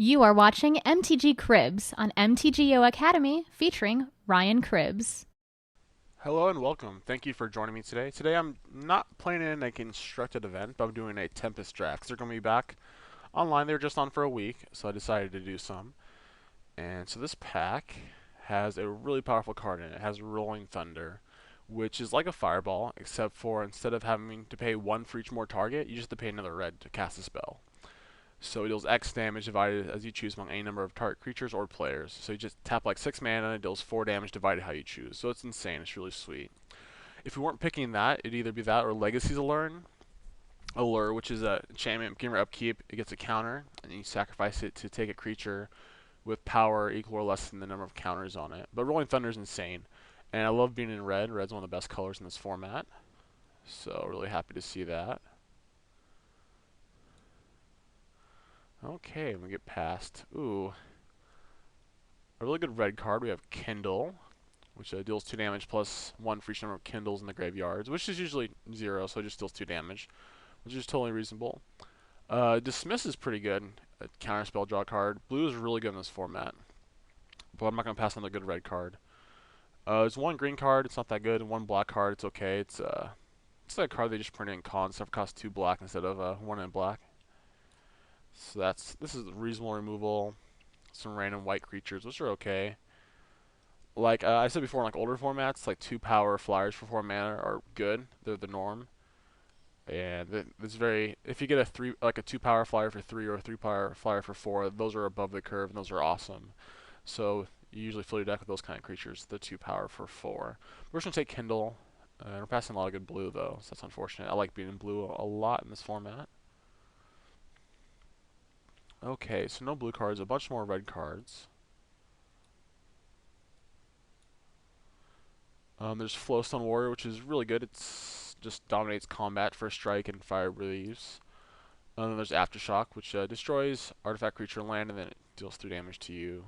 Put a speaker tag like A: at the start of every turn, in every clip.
A: You are watching MTG Cribs on MTGO Academy featuring RYANCRABBS.
B: Hello and welcome. Thank you for joining me today. Today I'm not playing in a constructed event, but I'm doing a Tempest draft. 'Cause they're going to be back online. They were just on for a week, so I decided to do some. And so this pack has a really powerful card in it. It has Rolling Thunder, which is like a fireball, except for instead of having to pay 1 for each more target, you just have to pay another red to cast a spell. So it deals X damage divided as you choose among any number of target creatures or players. So you just tap like 6 mana and it deals 4 damage divided how you choose. So it's insane. It's really sweet. If we weren't picking that, it'd either be that or Legacy's Allure, which is a enchantment. Give your upkeep, it gets a counter, and you sacrifice it to take a creature with power equal or less than the number of counters on it. But Rolling Thunder is insane, and I love being in red. Red's one of the best colors in this format, so really happy to see that. Okay, I'm gonna get past. Ooh, a really good red card. We have Kindle, which deals 2 damage plus 1 for each number of Kindles in the graveyards, which is usually 0, so it just deals 2 damage, which is totally reasonable. Dismiss is pretty good. A counterspell draw card. Blue is really good in this format, but I'm not gonna pass on the good red card. There's 1 green card. It's not that good, and 1 black card. It's okay. It's like a card they just printed in cons, so it costs 2 black instead of 1 in black. So this is reasonable removal. Some random white creatures, which are okay. Like I said before, in like older formats, like 2 power flyers for 4 mana are good. They're the norm. And it's very, if you get a 2 power flyer for 3 or a 3 power flyer for 4, those are above the curve and those are awesome. So you usually fill your deck with those kind of creatures, the 2 power for 4. We're just gonna take Kindle. We're passing a lot of good blue though, so that's unfortunate. I like being in blue a lot in this format. Okay, so no blue cards, a bunch more red cards. There's Flowstone Warrior, which is really good. It's just dominates combat for strike and fire breathes. Then there's Aftershock, which destroys artifact, creature, land, and then it deals 3 damage to you.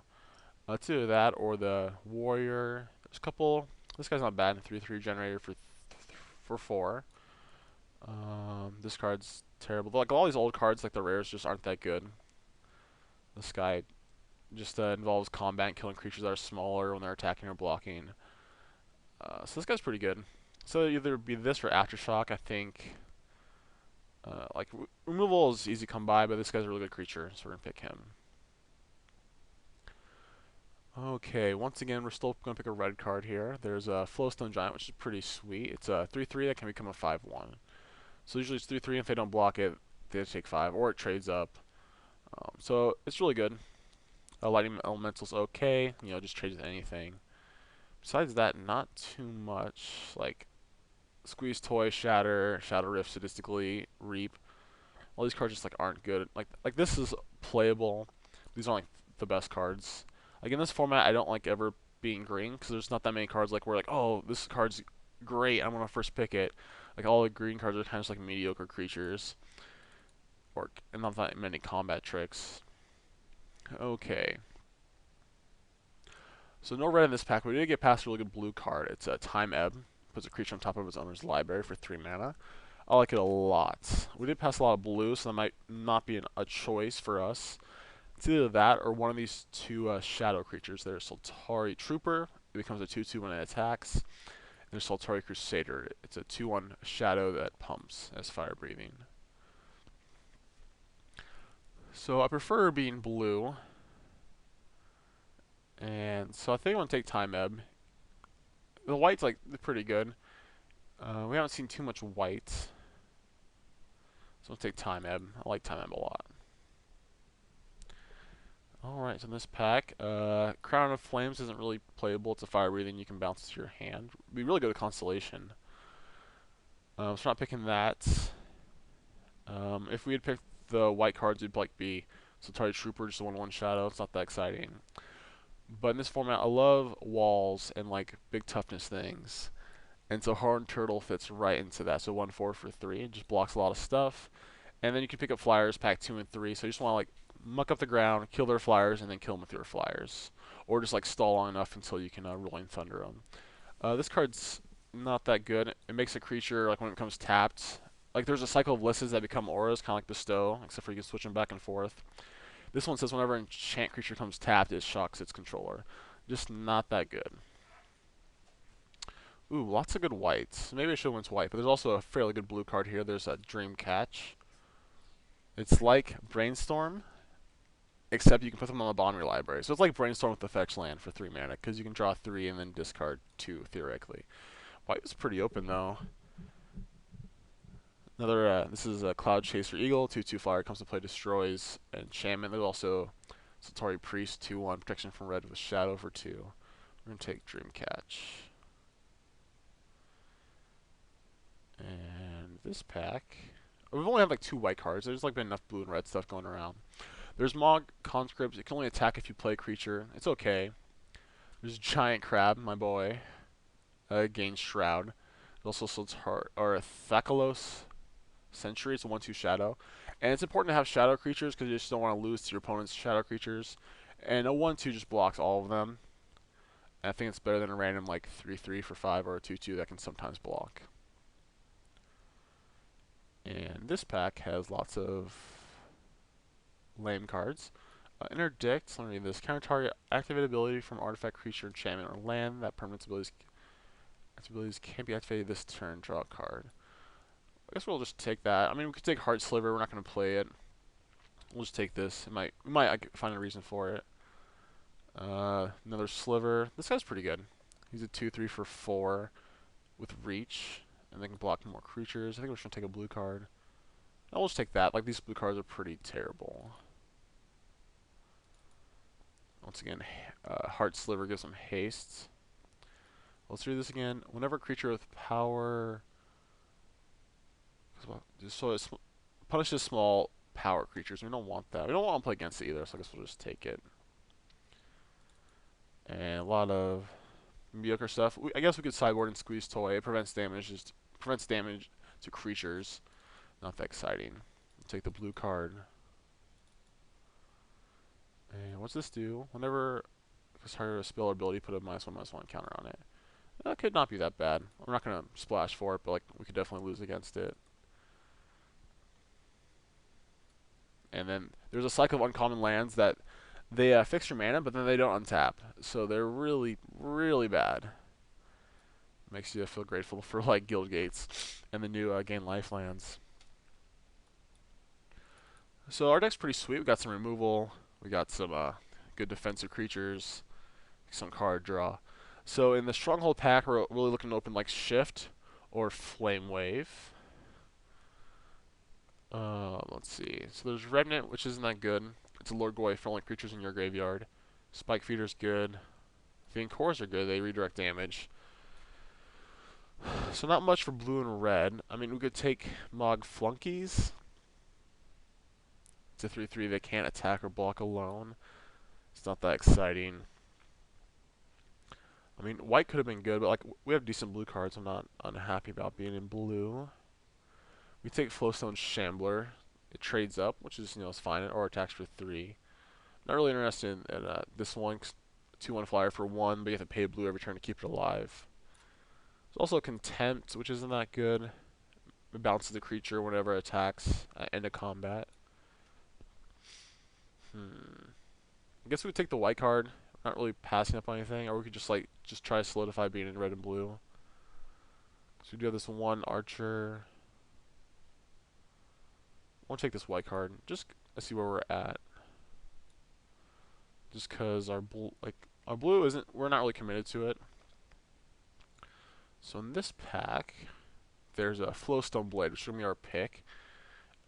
B: It's either that or the Warrior. There's a couple. This guy's not bad. 3/3 generator for 4. This card's terrible. Like all these old cards, like the rares, just aren't that good. This guy just involves combat and killing creatures that are smaller when they're attacking or blocking. So this guy's pretty good. So it'd either be this or Aftershock. I think removal is easy to come by, but this guy's a really good creature, so we're gonna pick him. Okay, once again, we're still gonna pick a red card here. There's a Flowstone Giant, which is pretty sweet. It's a 3/3 that can become a 5/1. So usually it's 3/3, and if they don't block it, they take 5, or it trades up. So it's really good. Lightning Elemental's okay. Just trades with anything. Besides that, not too much. Like Squeeze Toy, Shatter, Shadow Rift, Sadistically, Reap. All these cards just like aren't good. Like this is playable. These aren't like the best cards. Like in this format, I don't like ever being green because there's not that many cards like where like, oh, this card's great, I'm gonna first pick it. Like all the green cards are kind of just like mediocre creatures, and not that many combat tricks. Okay. So no red in this pack, but we did get past a really good blue card. It's a Time Ebb. Puts a creature on top of its owner's library for 3 mana. I like it a lot. We did pass a lot of blue, so that might not be a choice for us. It's either that or one of these 2 shadow creatures. There's Soltari Trooper. It becomes a 2/2 when it attacks. And there's Soltari Crusader. It's a 2/1 shadow that pumps as fire breathing. So I prefer being blue. And so I think I'm going to take Time Ebb. The white's like pretty good. We haven't seen too much white. So I'll take Time Ebb. I like Time Ebb a lot. Alright, so in this pack, Crown of Flames isn't really playable. It's a fire breathing you can bounce to your hand. It'd be really good at Constellation. So we're not picking that. If we had picked the white cards, it'd like be Soltari Trooper, just a 1/1 shadow. It's not that exciting. But in this format, I love walls and like big toughness things. And so Horned Turtle fits right into that. So 1/4 for 3. It just blocks a lot of stuff. And then you can pick up flyers, pack 2 and 3. So you just want to like muck up the ground, kill their flyers, and then kill them with your flyers. Or just like stall long enough until you can Rolling Thunder them. This card's not that good. It makes a creature, like when it becomes tapped, like there's a cycle of lisses that become auras, kind of like Bestow, except for you can switch them back and forth. This one says whenever an enchant creature comes tapped, it shocks its controller. Just not that good. Ooh, lots of good whites. Maybe I should have went white, but there's also a fairly good blue card here. There's a Dream Catch. It's like Brainstorm, except you can put them on the bottom of your library. So it's like Brainstorm with the fetch land for 3 mana, because you can draw 3 and then discard 2, theoretically. White was pretty open, though. Another, this is a Cloud Chaser Eagle, 2/2 flyer, comes to play, destroys enchantment. There's also Satori Priest, 2/1, protection from red with shadow for 2. We're going to take Dream Catch. And this pack, we've only had like 2 white cards. There's like been enough blue and red stuff going around. There's Mog Conscripts. It can only attack if you play a creature. It's okay. There's Giant Crab, my boy. Gains Shroud. There's also Thakalos Century. It's a 1/2 shadow. And it's important to have shadow creatures because you just don't want to lose to your opponent's shadow creatures. And a 1/2 just blocks all of them. And I think it's better than a random like 3/3 for 5 or a 2/2 that can sometimes block. And this pack has lots of lame cards. Interdict, let me read this. Counter target activate ability from artifact, creature, enchantment, or land. That permanent's abilities can't be activated this turn. Draw a card. I guess we'll just take that. I mean, we could take Heart Sliver. We're not going to play it. We'll just take this. We might find a reason for it. Another Sliver. This guy's pretty good. He's a 2/3 for 4 with reach, and they can block more creatures. I think we're just going to take a blue card. I'll just take that. Like, these blue cards are pretty terrible. Once again, Heart Sliver gives them haste. Let's read this again. Whenever a creature with power... So it punishes small power creatures. We don't want that. We don't want to play against it either, so I guess we'll just take it. And a lot of mediocre stuff. I guess we could sideboard and Squeeze Toy. It prevents damage to creatures. Not that exciting. We'll take the blue card. And what's this do? Whenever it's hard to spell or ability, put a -1/-1 counter on it. That could not be that bad. We're not going to splash for it, but like we could definitely lose against it. And then there's a cycle of uncommon lands that they fix your mana, but then they don't untap. So they're really, really bad. Makes you feel grateful for like Guild Gates and the new Gain Life lands. So our deck's pretty sweet. We got some removal. We got some good defensive creatures. Some card draw. So in the Stronghold pack, we're really looking to open like Shift or Flame Wave. Let's see. So there's Revenant, which isn't that good. It's a Lord Goy for only creatures in your graveyard. Spike Feeder's good. Fiend Cores are good. They redirect damage. So not much for blue and red. I mean, we could take Mog Flunkies. It's a 3/3 that can't attack or block alone. It's not that exciting. I mean, white could have been good, but like we have decent blue cards. I'm not unhappy about being in blue. We take Flowstone Shambler. It trades up, which is, it's fine, or attacks for 3. Not really interested in this one. 2/1 flyer for 1, but you have to pay blue every turn to keep it alive. There's also Contempt, which isn't that good. It bounces the creature whenever it attacks at end of combat. I guess we would take the white card. Not really passing up on anything, or we could just try to solidify being in red and blue. So we do have this one Archer. We'll take this white card. Just see where we're at. Just because our blue isn't. We're not really committed to it. So in this pack, there's a Flowstone Blade, which is gonna be our pick.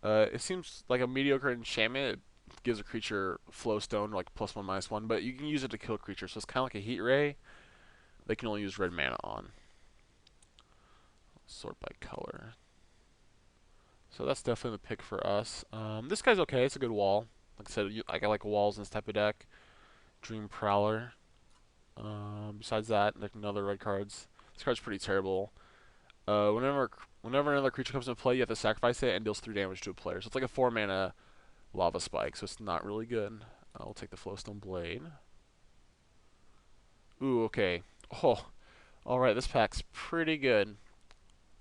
B: It seems like a mediocre enchantment. It gives a creature Flowstone, like +1/-1, but you can use it to kill creatures. So it's kind of like a Heat Ray. They can only use red mana on. Sort by color. So that's definitely the pick for us. This guy's okay. It's a good wall. Like I said, I like walls in this type of deck. Dream Prowler. Besides that, like another red cards. This card's pretty terrible. Whenever another creature comes into play, you have to sacrifice it and deals 3 damage to a player. So it's like a 4-mana Lava Spike, so it's not really good. I'll take the Flowstone Blade. Ooh, okay. Oh, alright, this pack's pretty good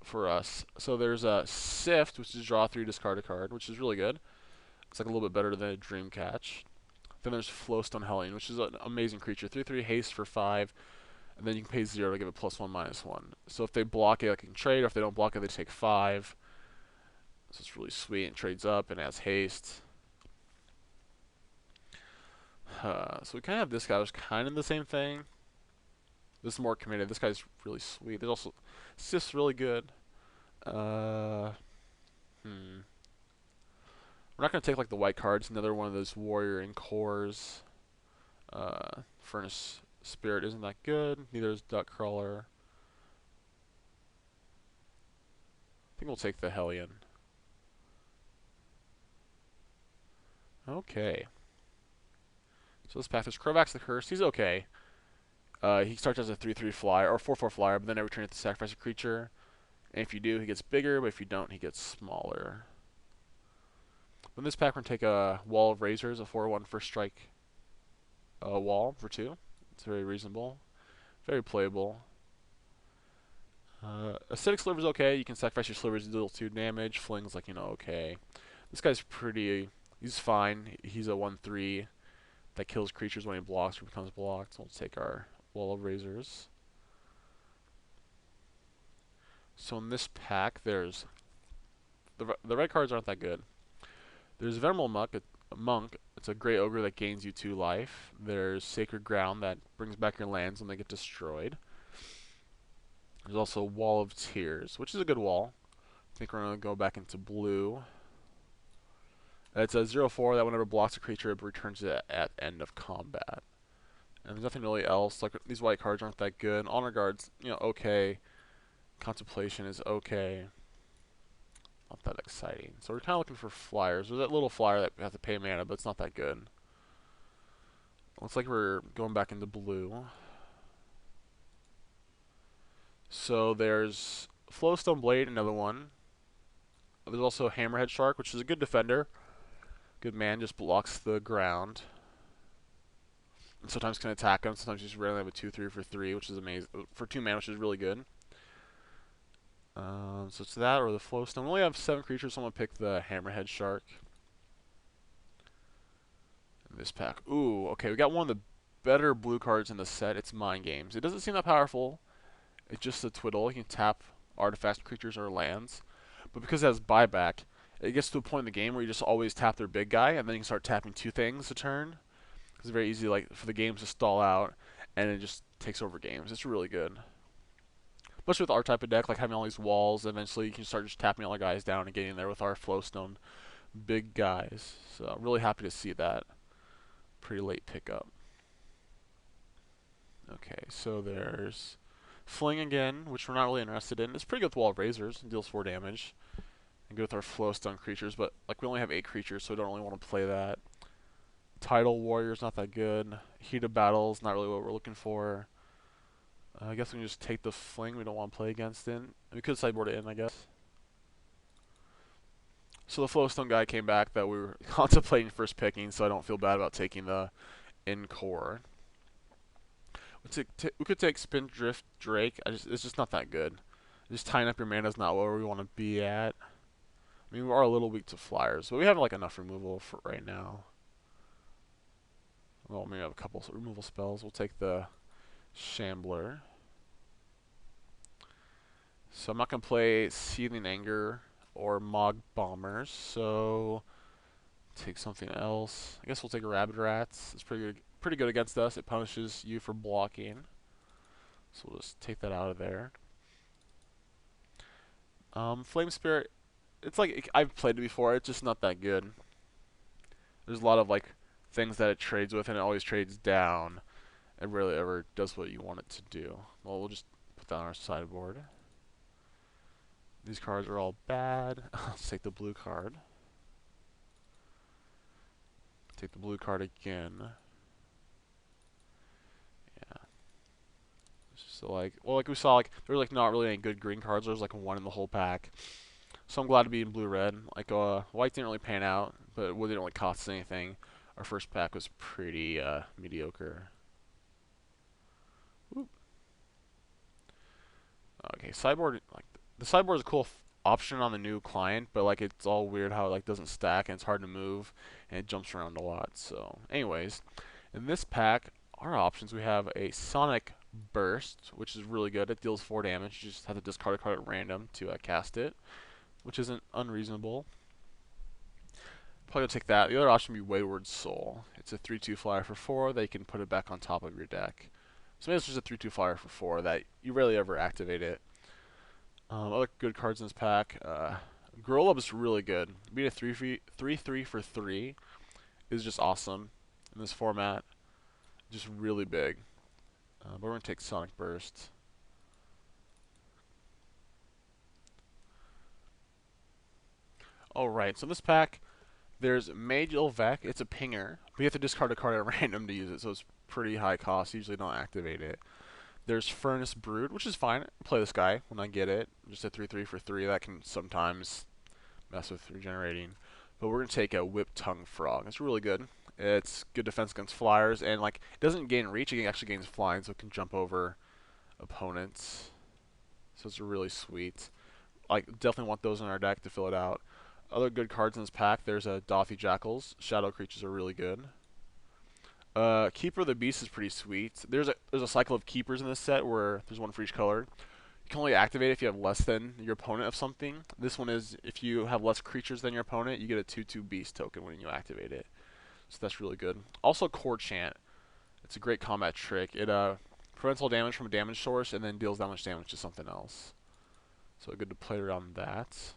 B: for us. So there's a Sift, which is draw 3, discard a card, which is really good. It's like a little bit better than a Dream Catch. Then there's Flowstone Hellion, which is an amazing creature. 3/3 haste for 5, and then you can pay 0 to give it +1/-1. So if they block it, it can trade, or if they don't block it, they take 5. So it's really sweet. It trades up and has haste. So we kind of have this guy, which is kind of the same thing. This is more committed. This guy's really sweet. There's also, it's just really good. We're not going to take like the white cards. Another one of those warrior and cores. Furnace Spirit isn't that good. Neither is Duck Crawler. I think we'll take the Hellion. Okay. So this path is Krovax the Curse. He's okay. He starts as a 3/3 flyer, or 4/4 flyer, but then every turn you have to sacrifice a creature. And if you do, he gets bigger, but if you don't, he gets smaller. In this pack, we're going to take a Wall of Razors, a 4/1 first strike wall for 2. It's very reasonable. Very playable. Acidic Sliver's okay. You can sacrifice your Slivers to deal 2 damage. Fling's like, okay. This guy's pretty... He's fine. He's a 1/3 that kills creatures when he blocks or becomes blocked. So we'll take our Wall of Razors. So in this pack, there's... The red cards aren't that good. There's Venerable Monk. It's a Grey Ogre that gains you 2 life. There's Sacred Ground that brings back your lands when they get destroyed. There's also Wall of Tears, which is a good wall. I think we're going to go back into blue. It's a 0/4 that whenever blocks a creature, it returns it at end of combat. And there's nothing really else. Like, these white cards aren't that good. Honor Guard's, okay. Contemplation is okay. Not that exciting. So we're kind of looking for flyers. There's that little flyer that we have to pay mana, but it's not that good. Looks like we're going back into blue. So there's Flowstone Blade, another one. There's also Hammerhead Shark, which is a good defender. Good man, just blocks the ground. And sometimes can attack him. Sometimes you just randomly have a 2/3 for 3, which is amazing. For 2 mana, which is really good. So it's that or the Flowstone. We only have 7 creatures, so I'm going to pick the Hammerhead Shark. In this pack. Ooh, okay, we got one of the better blue cards in the set. It's Mind Games. It doesn't seem that powerful. It's just a twiddle. You can tap artifacts, creatures, or lands. But because it has buyback, it gets to a point in the game where you just always tap their big guy, and then you can start tapping 2 things a turn. It's very easy, like, for the games to stall out, and it just takes over games. It's really good. Especially with our type of deck, like having all these walls, eventually you can start just tapping all our guys down and getting there with our Flowstone big guys. So I'm really happy to see that. Pretty late pickup. Okay, so there's Fling again, which we're not really interested in. It's pretty good with Wall of Razors. It deals 4 damage. And good with our Flowstone creatures, but like we only have 8 creatures, so we don't really want to play that. Tidal Warrior's not that good. Heat of Battle's not really what we're looking for. I guess we can just take the Fling. We don't want to play against it. We could sideboard it in, I guess. So the Flowstone guy came back that we were contemplating first picking, so I don't feel bad about taking the in-core. We could take Spindrift Drake. It's just not that good. Just tying up your mana is not where we want to be at. I mean, we are a little weak to flyers, but we have like enough removal for right now. Well, maybe have a couple removal spells. We'll take the Shambler. So I'm not going to play Seething Anger or Mog Bombers, so take something else. I guess we'll take Rabid Rats. It's pretty good against us. It punishes you for blocking. So we'll just take that out of there. Flame Spirit, it's like, I've played it before, it's just not that good. There's a lot of like things that it trades with, and it always trades down. It rarely ever does what you want it to do. Well, we'll just put that on our sideboard. These cards are all bad. Let's take the blue card. Take the blue card again. Yeah. So like, well, like we saw, like there were like not really any good green cards. There was like 1 in the whole pack. So I'm glad to be in blue-red. Like white didn't really pan out, but it didn't really cost us anything. Our first pack was pretty mediocre. Oop. Okay, sideboard, like the sideboard is a cool option on the new client, but like it's all weird how it like doesn't stack and it's hard to move and it jumps around a lot. So, anyways, in this pack, our options we have a Sonic Burst, which is really good. It deals 4 damage. You just have to discard a card at random to cast it, which isn't unreasonable. Probably gonna take that. The other option would be Wayward Soul. It's a 3/2 flyer for 4 that you can put it back on top of your deck. So maybe it's just a 3/2 flyer for 4 that you rarely ever activate it. Other good cards in this pack. Gorilla is really good. Being a 3/3 for 3 is just awesome in this format. Just really big. But we're going to take Sonic Burst. Alright, so in this pack, there's Mage Ilvec. It's a pinger, but you have to discard a card at random to use it, so it's pretty high cost. You usually don't activate it. There's Furnace Brood, which is fine. Play this guy when I get it. Just a 3/3 for 3. That can sometimes mess with regenerating. But we're going to take a Whip Tongue Frog. It's really good. It's good defense against flyers, and like it doesn't gain reach, it actually gains flying, so it can jump over opponents. So it's really sweet. Like definitely want those in our deck to fill it out. Other good cards in this pack, there's a Dothy Jackals. Shadow creatures are really good. Keeper of the Beast is pretty sweet. There's a cycle of keepers in this set where there's one for each color. You can only activate it if you have less than your opponent of something. This one is if you have less creatures than your opponent, you get a 2/2 Beast token when you activate it. So that's really good. Also, Core Chant. It's a great combat trick. It prevents all damage from a damage source and then deals that much damage to something else. So good to play around that.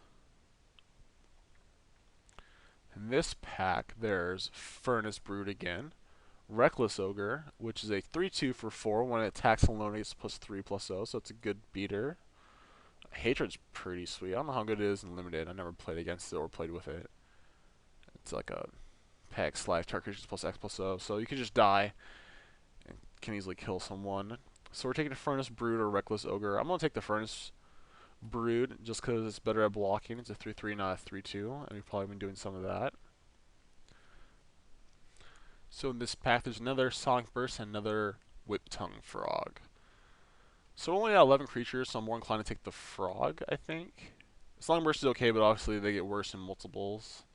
B: In this pack, there's Furnace Brood again. Reckless Ogre, which is a 3/2 for 4. When it attacks alone, it gets +3/+0, so it's a good beater. Hatred's pretty sweet. I don't know how good it is in Limited. I never played against it or played with it. It's like a Pax Life, target creatures +X/+0, so you can just die and can easily kill someone. So we're taking a Furnace Brood or Reckless Ogre. I'm going to take the Furnace Brood just because it's better at blocking. It's a 3/3, not a 3/2, and we've probably been doing some of that. So in this pack, there's another Sonic Burst and another Whip Tongue Frog. So only at 11 creatures, so I'm more inclined to take the Frog, I think. Sonic Burst is okay, but obviously they get worse in multiples.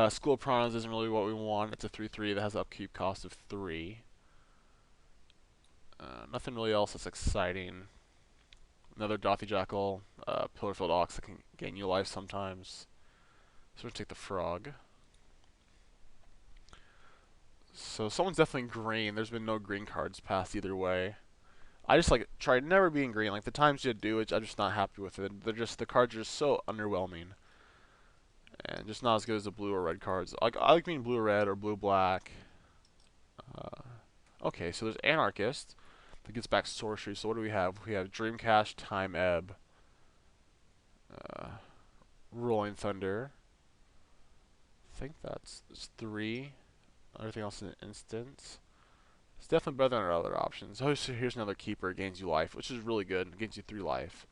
B: School of Piranhas isn't really what we want. It's a 3/3 that has an upkeep cost of 3. Nothing really else that's exciting. Another Dothy Jackal, Pillarfield Ox that can gain you life sometimes. So we're going to take the Frog. So someone's definitely green. There's been no green cards passed either way. I just like try never being green. Like the times you do it, I'm just not happy with it. The cards are just so underwhelming, and just not as good as the blue or red cards. I like being blue or red or blue black. Okay, so there's Anarchist that gets back sorcery. So what do we have? We have Dreamcast, Time Ebb, Rolling Thunder. I think that's 3. Everything else in an instant. It's definitely better than our other options. Oh, so here's another keeper. It gains you life, which is really good. It gains you 3 life.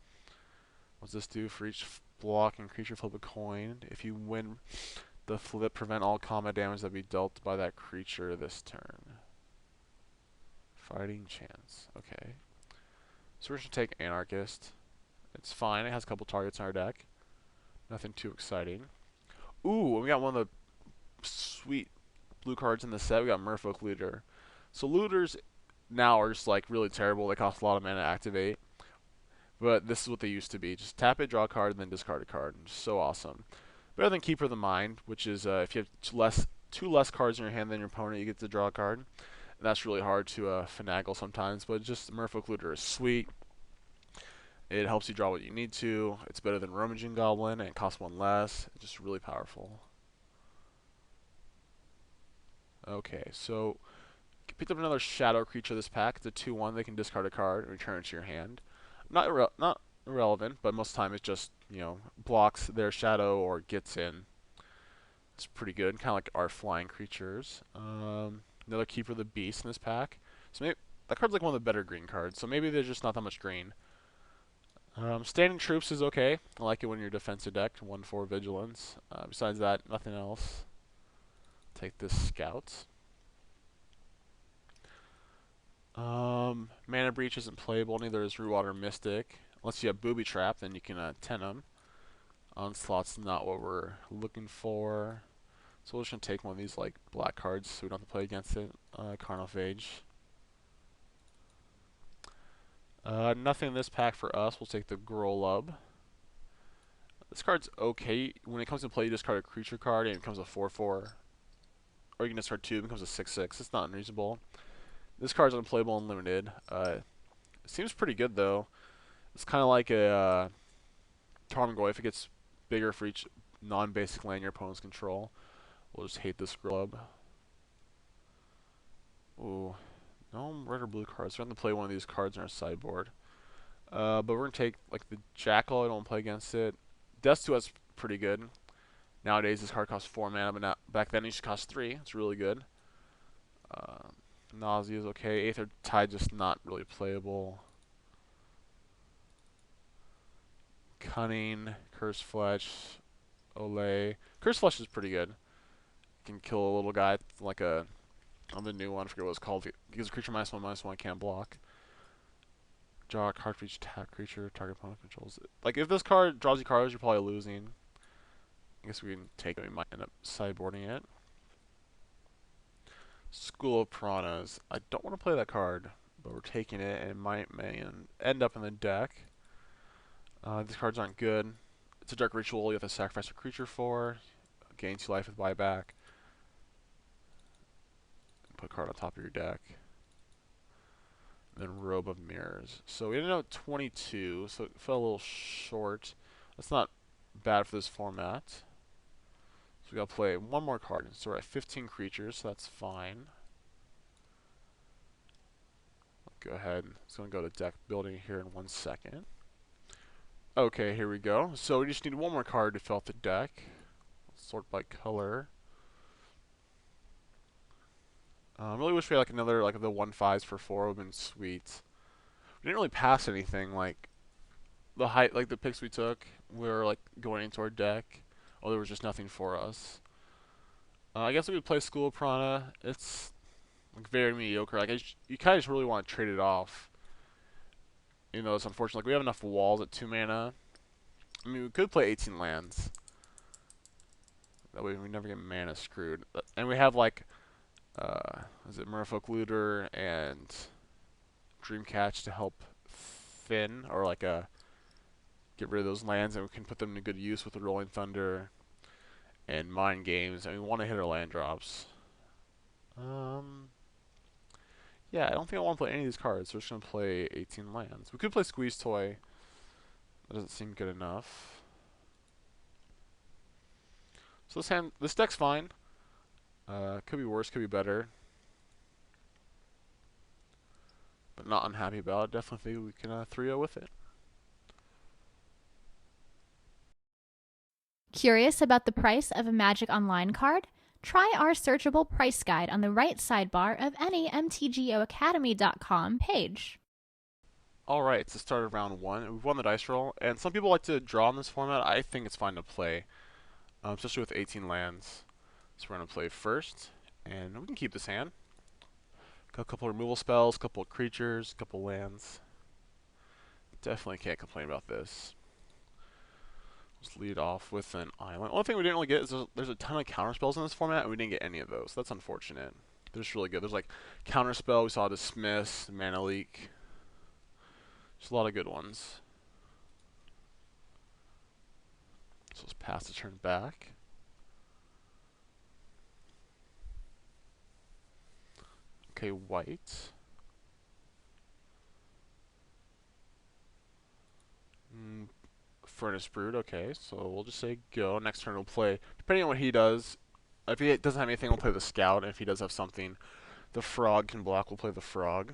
B: What's this do? For each block and creature, flip a coin. If you win the flip, prevent all combat damage that be dealt by that creature this turn. Fighting chance. Okay. So we're going to take Anarchist. It's fine. It has a couple targets in our deck. Nothing too exciting. Ooh, we got one of the sweet blue cards in the set. We got Merfolk Looter. So looters now are just like really terrible. They cost a lot of mana to activate. But this is what they used to be. Just tap it, draw a card, and then discard a card. Just so awesome. Better than Keeper of the Mind, which is if you have two less cards in your hand than your opponent, you get to draw a card. And that's really hard to finagle sometimes. But just Merfolk Looter is sweet. It helps you draw what you need to. It's better than Rummaging Goblin, and it costs 1 less. It's just really powerful. Okay, so picked up another shadow creature this pack. It's a 2/1. They can discard a card and return it to your hand. Not irrelevant, but most of the time it just, blocks their shadow or gets in. It's pretty good, kind of like our flying creatures. Another Keeper of the Beast in this pack. So maybe that card's like one of the better green cards. So maybe there's just not that much green. Standing Troops is okay. I like it when you're defensive deck. 1/4 Vigilance. Besides that, nothing else. Take this Scout. Mana Breach isn't playable, neither is Root Water Mystic. Unless you have Booby Trap, then you can 10 them. Onslaught's not what we're looking for. So we're just going to take one of these like black cards so we don't have to play against it. Carnophage. Nothing in this pack for us. We'll take the Grolub. This card's okay. When it comes to play, you discard a creature card and it becomes a 4/4. Or you can discard 2, it becomes a 6/6. It's not unreasonable. This card's unplayable and limited. It seems pretty good though. It's kind of like a Tarmogoyf. If it gets bigger for each non-basic land your opponents control. We'll just hate this Grolub. Ooh. No red or blue cards. We're going to play one of these cards in our sideboard. But we're going to take like the Jackal. I don't play against it. Death to us pretty good. Nowadays this card costs 4 mana, but back then it used to cost 3. It's really good. Nausea is okay. Aether Tide just not really playable. Cunning, Curse Fletch, Olay. Curse Fletch is pretty good. Can kill a little guy like a on the new one. I forget what it's called. It gives a creature -1/-1. Can't block. Draw a card for each tap creature target opponent controls it. Like if this card draws you cards, you're probably losing. I guess we can take it. We might end up sideboarding it. School of Piranhas. I don't want to play that card, but we're taking it, and it may end up in the deck. These cards aren't good. It's a dark ritual you have to sacrifice a creature for. Gain 2 life with buyback. Put a card on top of your deck. And then Robe of Mirrors. So we ended up 22, so it fell a little short. That's not bad for this format. So we gotta play one more card. So we're at 15 creatures, so that's fine. Go ahead. It's gonna go to deck building here in 1 second. Okay, here we go. So we just need one more card to fill out the deck. Let's sort by color. I really wish we had like another like the 1/5s for 4 would have been sweet. We didn't really pass anything like the picks we took. We were like going into our deck. Oh, there was just nothing for us. I guess we would play School of Piranha. It's like very mediocre. Like you kind of just really want to trade it off. You know, it's unfortunate. Like we have enough walls at 2 mana. I mean, we could play 18 lands. That way we never get mana screwed. And we have like, is it Merfolk Looter and Dreamcatch to help thin or like get rid of those lands, and we can put them to good use with the Rolling Thunder and Mind Games. And we want to hit our land drops. Yeah, I don't think I want to play any of these cards. So we're just gonna play 18 lands. We could play Squeeze Toy. That doesn't seem good enough. So this deck's fine. Could be worse, could be better. But not unhappy about it. Definitely think we can 3-0 with it.
A: Curious about the price of a Magic Online card? Try our searchable price guide on the right sidebar of any mtgoacademy.com page.
B: Alright, it's the start of round 1. We've won the dice roll, and some people like to draw in this format. I think it's fine to play, especially with 18 lands. So we're going to play first, and we can keep this hand. Got a couple removal spells, a couple creatures, a couple lands. Definitely can't complain about this. Let's lead off with an island. Only thing we didn't really get is there's a ton of counter spells in this format, and we didn't get any of those. That's unfortunate. They're just really good. There's like counter spell. We saw Dismiss, Mana Leak. Just a lot of good ones. So let's pass the turn back. Okay, white. Furnace Brood, okay, so we'll just say go. Next turn we'll play, depending on what he does, if he doesn't have anything, we'll play the Scout, and if he does have something, the Frog can block, we'll play the Frog.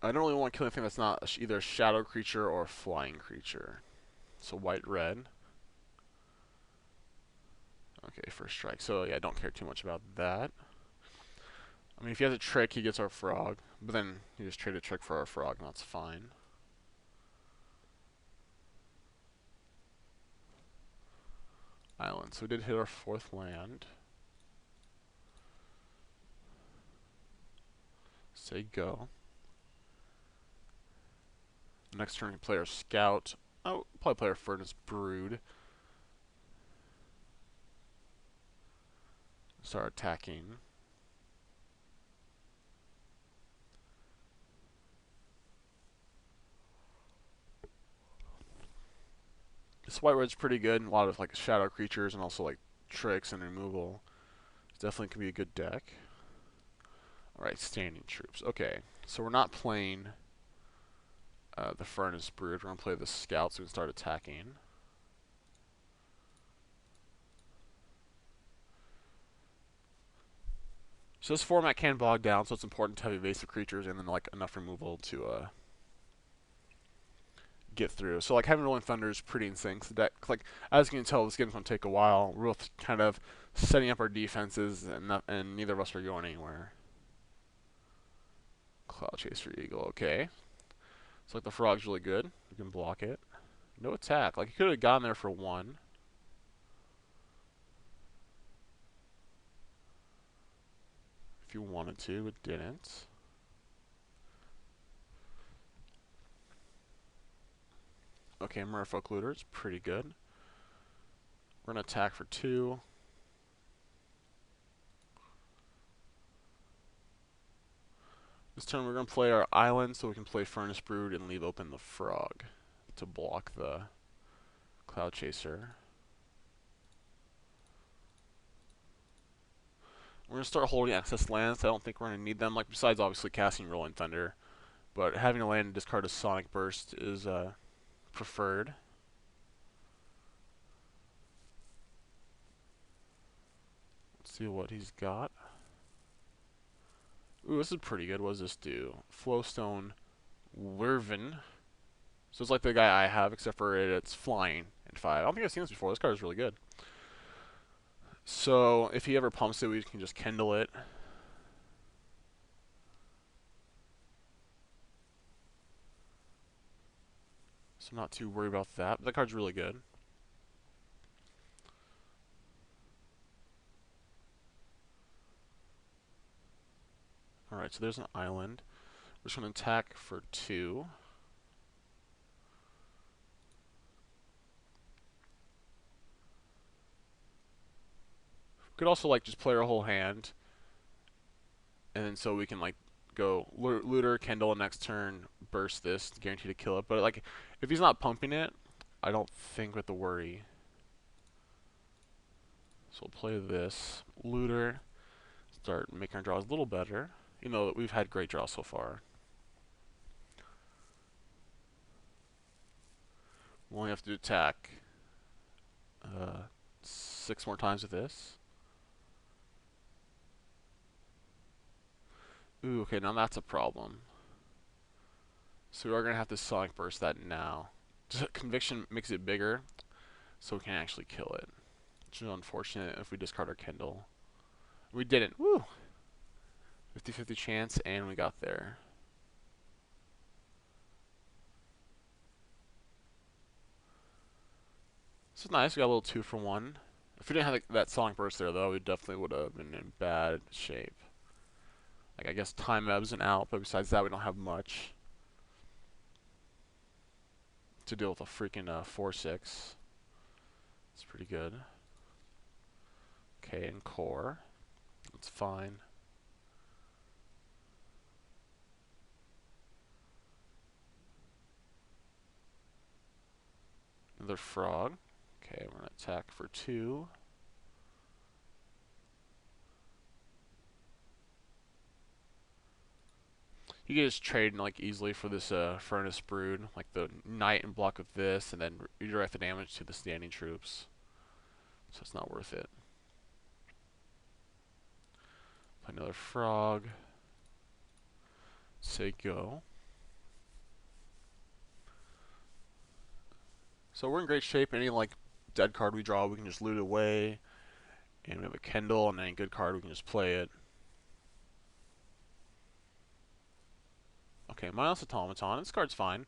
B: I don't really want to kill anything that's not either a shadow creature or a flying creature. So white-red. Okay, first strike. So yeah, I don't care too much about that. I mean, if he has a trick, he gets our Frog, but then he just traded a trick for our Frog, and that's fine. Island. So we did hit our 4th land. Say go. Next turn we play our Scout. I'll probably play our Furnace Brood. Start attacking. This white red's pretty good. A lot of like shadow creatures and also like tricks and removal. It definitely could be a good deck. Alright, standing troops. Okay, so we're not playing the Furnace Brood. We're going to play the Scout so we can start attacking. So this format can bog down, so it's important to have evasive creatures and then like enough removal to get through. So like having Rolling Thunder is pretty insane. So that, like, as you can tell, this game's going to take a while. We're both kind of setting up our defenses, and neither of us are going anywhere. Cloud Chaser Eagle, okay. So like the Frog's really good. We can block it. No attack. Like, he could have gone there for 1. If you wanted to, but didn't. Okay, Merfolk Looter, it's pretty good. We're going to attack for 2. This turn we're going to play our island so we can play Furnace Brood and leave open the Frog to block the Cloud Chaser. We're going to start holding access lands. I don't think we're going to need them, like, besides obviously casting Rolling Thunder. But having a land and discard a Sonic Burst is preferred. Let's see what he's got. Ooh, this is pretty good. What does this do? Flowstone Werven. So it's like the guy I have, except for it's flying at 5. I don't think I've seen this before. This card is really good. So if he ever pumps it, we can just Kindle it. So I'm not too worried about that. But that card's really good. Alright, so there's an island. We're just going to attack for 2. We could also like just play our whole hand. And then so we can like go Looter, Kindle next turn, burst this, guaranteed to kill it. But like if he's not pumping it, I don't think we have to worry. So we'll play this. Looter. Start making our draws a little better. You know, we've had great draws so far. We only have to attack 6 more times with this. Ooh, okay, now that's a problem. So we are going to have to Sonic Burst that now. Conviction makes it bigger, so we can actually kill it. Which is unfortunate if we discard our Kindle. We didn't. Woo! 50-50 chance, and we got there. This is nice. We got a little 2 for 1. If we didn't have that Sonic Burst there, though, we definitely would have been in bad shape. Like, I guess time ebbs and out, but besides that, we don't have much to deal with a freaking 4-6. It's pretty good. Okay, and core. That's fine. Another frog. Okay, we're going to attack for 2. You can just trade like easily for this Furnace Brood, like the Knight and block with this, and then redirect the damage to the standing troops. So it's not worth it. Play another frog. Say go. So we're in great shape. Any like dead card we draw, we can just loot it away. And we have a Kindle, and any good card we can just play it. Okay, Mindless Automaton. This card's fine.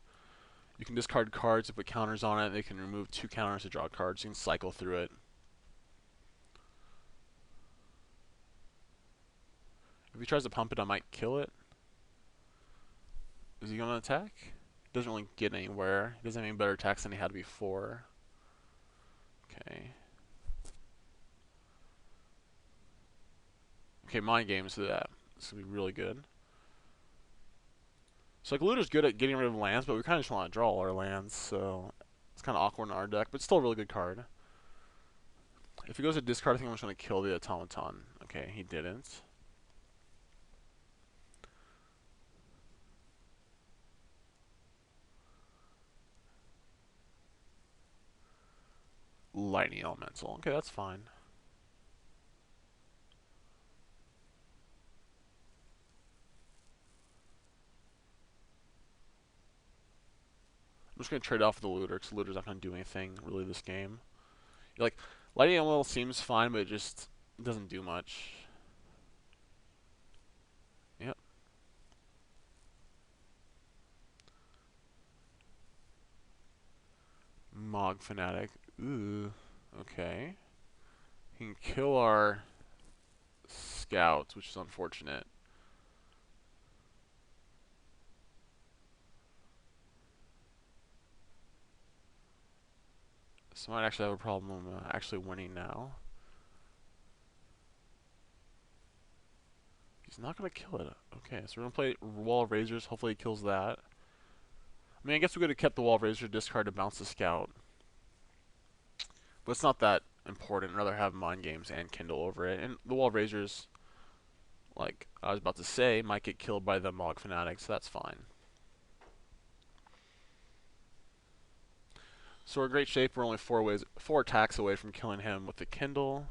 B: You can discard cards and put counters on it. They can remove 2 counters to draw cards. You can cycle through it. If he tries to pump it, I might kill it. Is he going to attack? Doesn't really get anywhere. He doesn't have any better attacks than he had before. Okay. Okay, mind games to that. This will be really good. So like Looter's good at getting rid of lands, but we kind of just want to draw all our lands, so it's kind of awkward in our deck, but still a really good card. If he goes to discard, I think I'm just going to kill the automaton. Okay, he didn't. Lightning Elemental. Okay, that's fine. I'm just going to trade off the Looter, because Looter's not going to do anything, really, this game. Like, Lightning Elemental seems fine, but it just doesn't do much. Yep. Mog Fanatic. Ooh. Okay. He can kill our scouts, which is unfortunate. So I might actually have a problem actually winning now. He's not going to kill it. Okay, so we're going to play Wall of Razors. Hopefully he kills that. I mean, I guess we could have kept the Wall of Razors discard to bounce the scout. But it's not that important. I'd rather have Mind Games and Kindle over it. And the Wall of Razors, like I was about to say, might get killed by the Mog Fanatic, so that's fine. So we're in great shape. We're only four attacks away from killing him with the Kindle.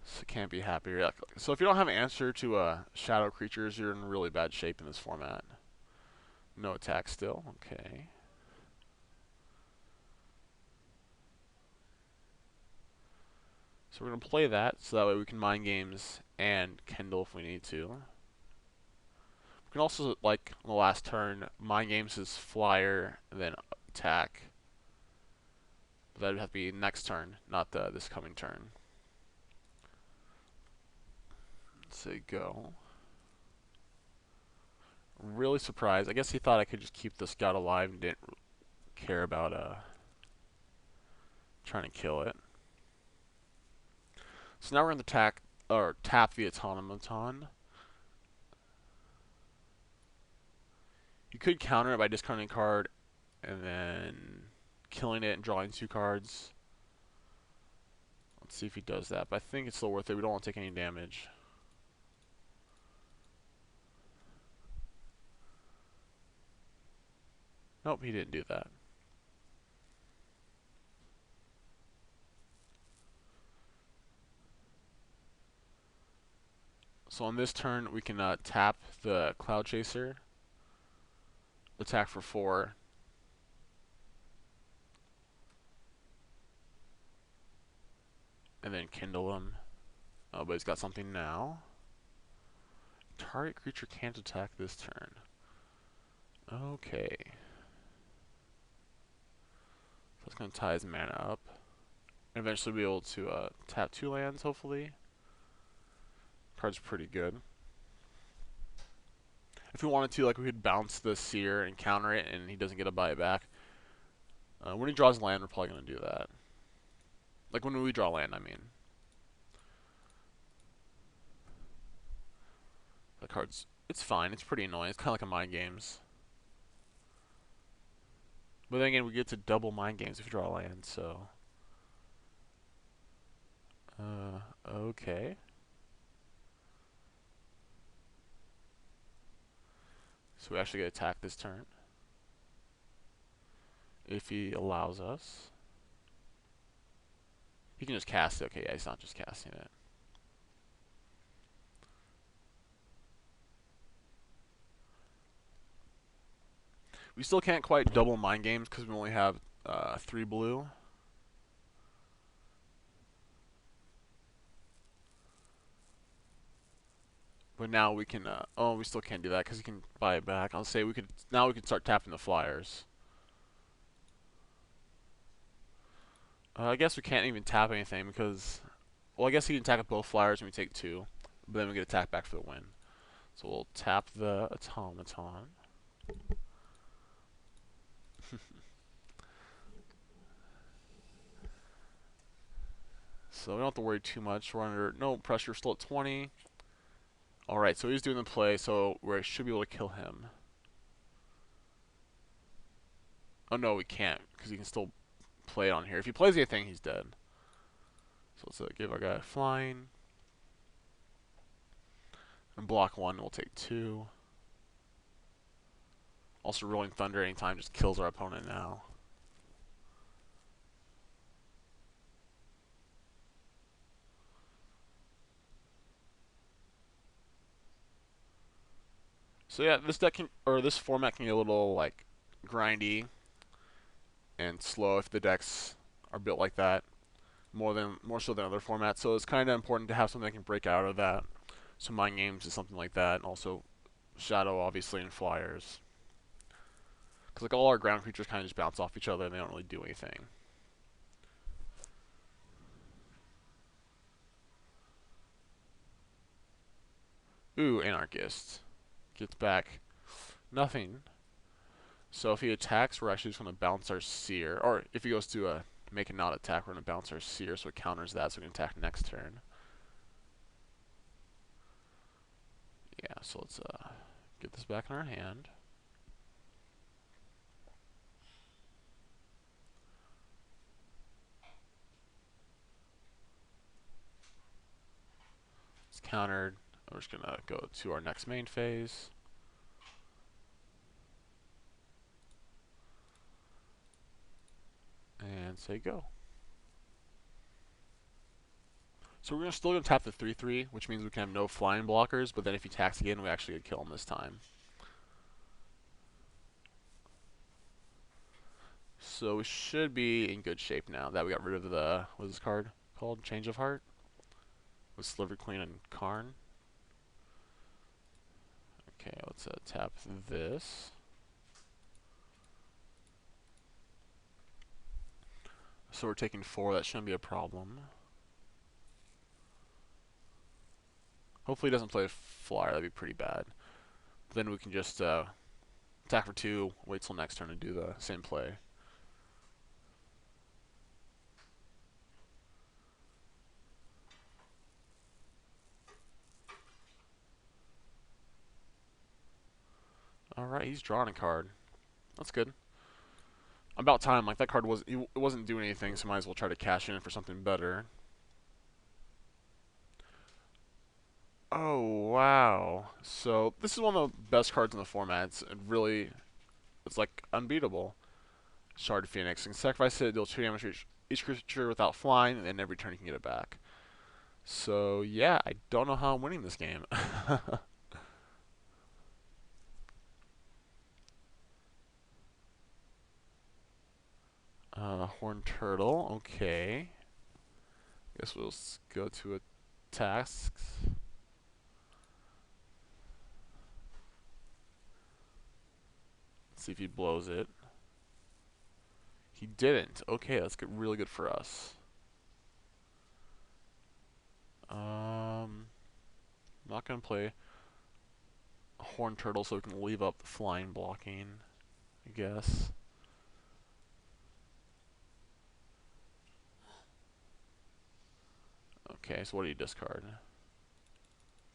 B: So can't be happier. So if you don't have an answer to shadow creatures, you're in really bad shape in this format. No attack still. Okay. So we're going to play that, so that way we can Mind Games and Kindle if we need to. We can also, like, on the last turn, Mind Games his flyer, and then attack. But that would have to be next turn, not this coming turn. Let's say go. Really surprised. I guess he thought I could just keep the scout alive and didn't care about trying to kill it. So now we're going to tap the automaton. You could counter it by discarding a card and then killing it and drawing 2 cards. Let's see if he does that, but I think it's still worth it. We don't want to take any damage. Nope, he didn't do that. So on this turn, we can tap the Cloud Chaser, attack for 4, and then Kindle him. Oh, but he's got something now. Target creature can't attack this turn. Okay. So it's going to tie his mana up. And eventually be able to tap 2 lands, hopefully. Card's pretty good. If we wanted to, like, we could bounce the Seer and counter it, and he doesn't get to buy it back. When he draws land, we're probably going to do that. Like, when we draw land, I mean. The card's... It's fine. It's pretty annoying. It's kind of like a Mind Games. But then again, we get to double Mind Games if you draw land, so... okay. So we actually get attacked this turn. If he allows us. He can just cast it. Okay, yeah, he's not just casting it. We still can't quite double Mind Games because we only have 3 blue. But now we can, oh, we still can't do that because he can buy it back. I'll say now we can start tapping the flyers. I guess we can't even tap anything because, well, I guess he can attack with both flyers and we take 2. But then we get attacked back for the win. So we'll tap the automaton. So we don't have to worry too much. We're under no pressure, still at 20. Alright, so he's doing the play, so we should be able to kill him. Oh no, we can't, because he can still play it on here. If he plays anything, he's dead. So let's give our guy flying. And block 1, we'll take 2. Also, Rolling Thunder anytime just kills our opponent now. So yeah, this deck can, or this format can get a little like grindy and slow if the decks are built like that, more so than other formats. So it's kind of important to have something that can break out of that. So Mind Games is something like that, and also Shadow, obviously, and Flyers. Because like all our ground creatures kind of just bounce off each other and they don't really do anything. Ooh, Anarchist. Gets back nothing. So if he attacks, we're actually just going to bounce our Seer. Or if he goes to make a not attack, we're going to bounce our Seer, so it counters that, so we can attack next turn. Yeah, so let's get this back in our hand. It's countered. We're just going to go to our next main phase. And say go. So we're still going to tap the 3/3, which means we can have no flying blockers, but then if he attacks again, we actually get kill him this time. So we should be in good shape now that we got rid of the, what's this card called? Change of Heart? With Sliver Queen and Karn. Okay, let's tap this. So we're taking 4, that shouldn't be a problem. Hopefully he doesn't play a flyer, that'd be pretty bad. Then we can just attack for 2, wait till next turn and do the same play. Alright, he's drawing a card. That's good. About time, like that card it wasn't doing anything, so might as well try to cash in for something better. Oh, wow. So this is one of the best cards in the format. It's like unbeatable. Shard Phoenix. You can sacrifice it, deal 2 damage to each creature without flying, and then every turn you can get it back. So yeah, I don't know how I'm winning this game. Horned Turtle, okay. Guess we'll go to attacks. Let's see if he blows it. He didn't. Okay, that's really good for us. Not gonna play Horned Turtle so we can leave up the flying blocking, I guess. Okay, so what do you discard?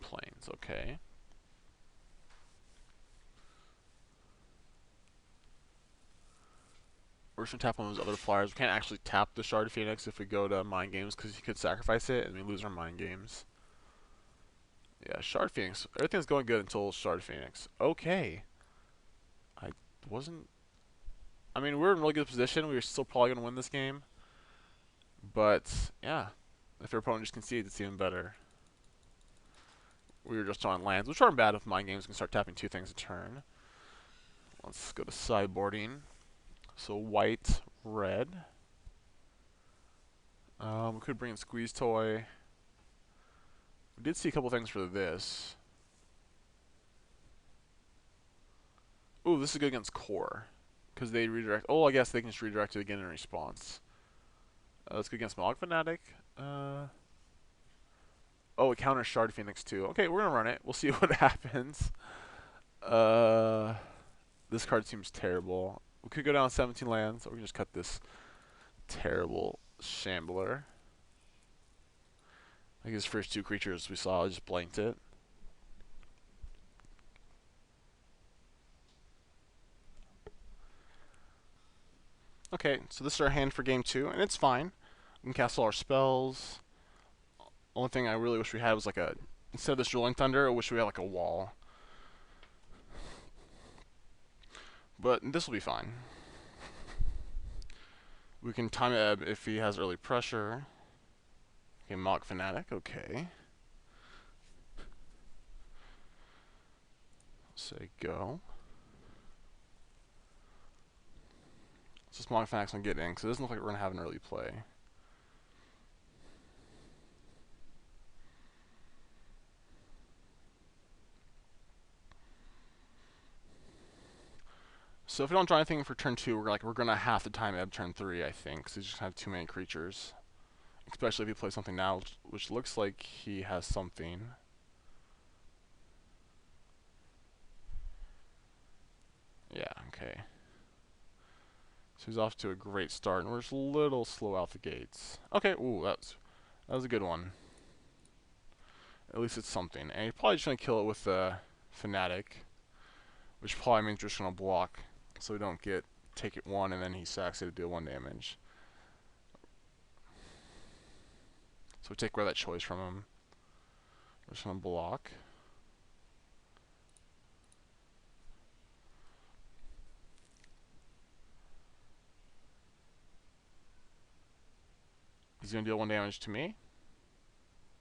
B: Plains, okay. We're just gonna tap one of those other flyers. We can't actually tap the Shard Phoenix if we go to Mind Games because you could sacrifice it and we lose our Mind Games. Yeah, Shard Phoenix. Everything's going good until Shard Phoenix. Okay. I wasn't... I mean, we're in a really good position. We were still probably going to win this game. But, yeah. If our opponent just concedes, it's even better. We were just on lands, which aren't bad with Mind Games. We can start tapping 2 things a turn. Let's go to sideboarding. So white, red. We could bring in Squeeze Toy. We did see a couple things for this. Ooh, this is good against Core. Because they redirect. Oh, I guess they can just redirect it again in response. That's good against Mog Fanatic. Oh, it counters Shard Phoenix too. Okay, we're going to run it. We'll see what happens. This This card seems terrible. We could go down 17 lands, or we can just cut this terrible Shambler. Like his first two creatures we saw, I just blanked it. Okay, so this is our hand for game 2, and it's fine. We can cast all our spells. Only thing I really wish we had was like a, instead of this Rolling Thunder, I wish we had like a wall. But this will be fine. We can time Ebb if he has early pressure. Okay, Mock Fanatic, okay. Say go. So this Mock Fanatic's gonna get in, because it doesn't look like we're gonna have an early play. So if we don't draw anything for turn 2, we're gonna have to time Ebb turn 3, I think, because he's just gonna have too many creatures. Especially if he plays something now, which looks like he has something. Yeah, okay. So he's off to a great start, and we're just a little slow out the gates. Okay, ooh, that was a good one. At least it's something. And he's probably just gonna kill it with the Fanatic, which probably means we're just gonna block, so we don't get take it 1, and then he sacks it to deal 1 damage. So we take away that choice from him. We're just gonna block. He's gonna deal 1 damage to me.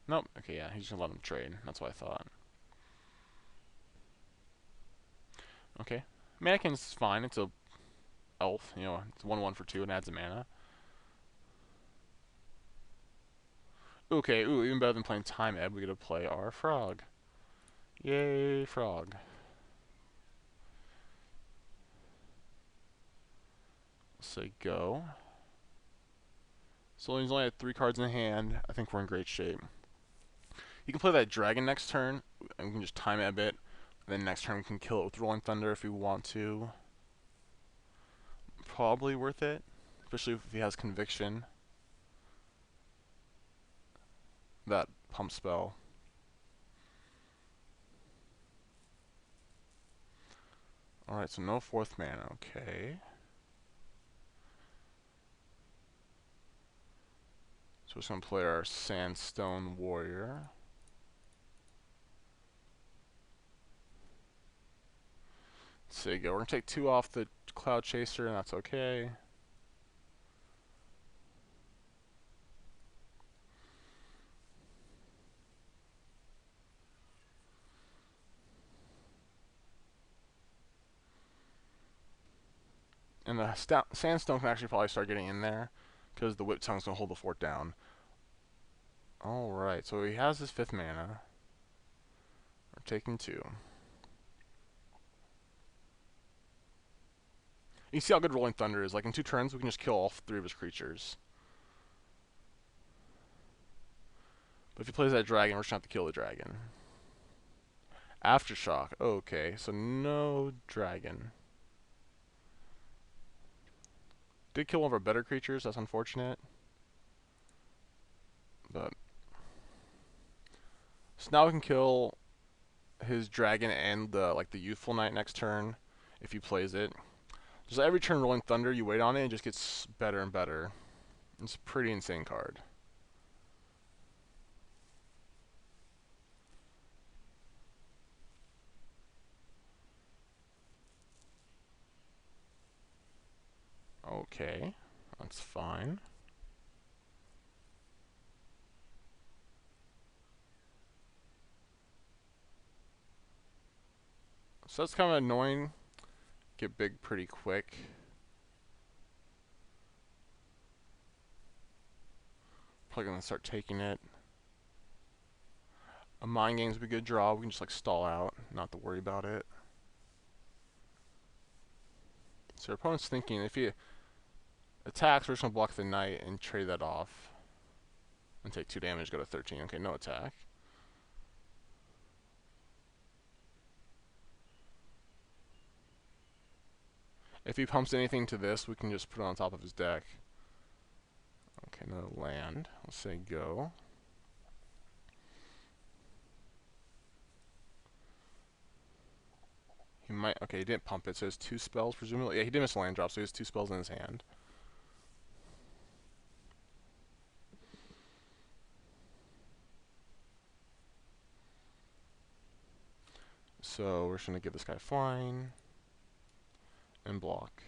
B: Nope. Okay, yeah, he's gonna let him trade. That's what I thought. Okay. Mannequin's fine. It's a elf. You know, it's 1/1 for 2 and adds a mana. Okay, ooh, even better than playing Time Ebb, we get to play our Frog. Yay, Frog. Say go. So he's only had 3 cards in hand. I think we're in great shape. You can play that Dragon next turn, and we can just Time Ebb it. Then next turn we can kill it with Rolling Thunder if we want to. Probably worth it, especially if he has Conviction. That pump spell. Alright, so no 4th mana, okay. So we're just going to play our Sandstone Warrior. So there you go. We're going to take 2 off the Cloud Chaser, and that's okay. And the Sandstone can actually probably start getting in there, because the Whip Tongue's going to hold the fort down. Alright, so he has his 5th mana. We're taking 2. You see how good Rolling Thunder is. Like, in 2 turns, we can just kill all 3 of his creatures. But if he plays that dragon, we're just going to have to kill the dragon. Aftershock. Okay, so no dragon. Did kill one of our better creatures. That's unfortunate. But so now we can kill his dragon and the Youthful Knight next turn if he plays it. Just every turn Rolling Thunder, you wait on it, and it just gets better and better. It's a pretty insane card. Okay, that's fine. So that's kind of annoying. Get big pretty quick. Probably gonna start taking it. A Mind Games would be a good draw. We can just like stall out, not to worry about it. So our opponent's thinking if he attacks, we're just gonna block the knight and trade that off. And take 2 damage, go to 13. Okay, no attack. If he pumps anything to this, we can just put it on top of his deck. Okay, no land. Let's say go. He might. Okay, he didn't pump it, so he has 2 spells, presumably. Yeah, he did miss a land drop, so he has 2 spells in his hand. So we're just going to give this guy flying and block.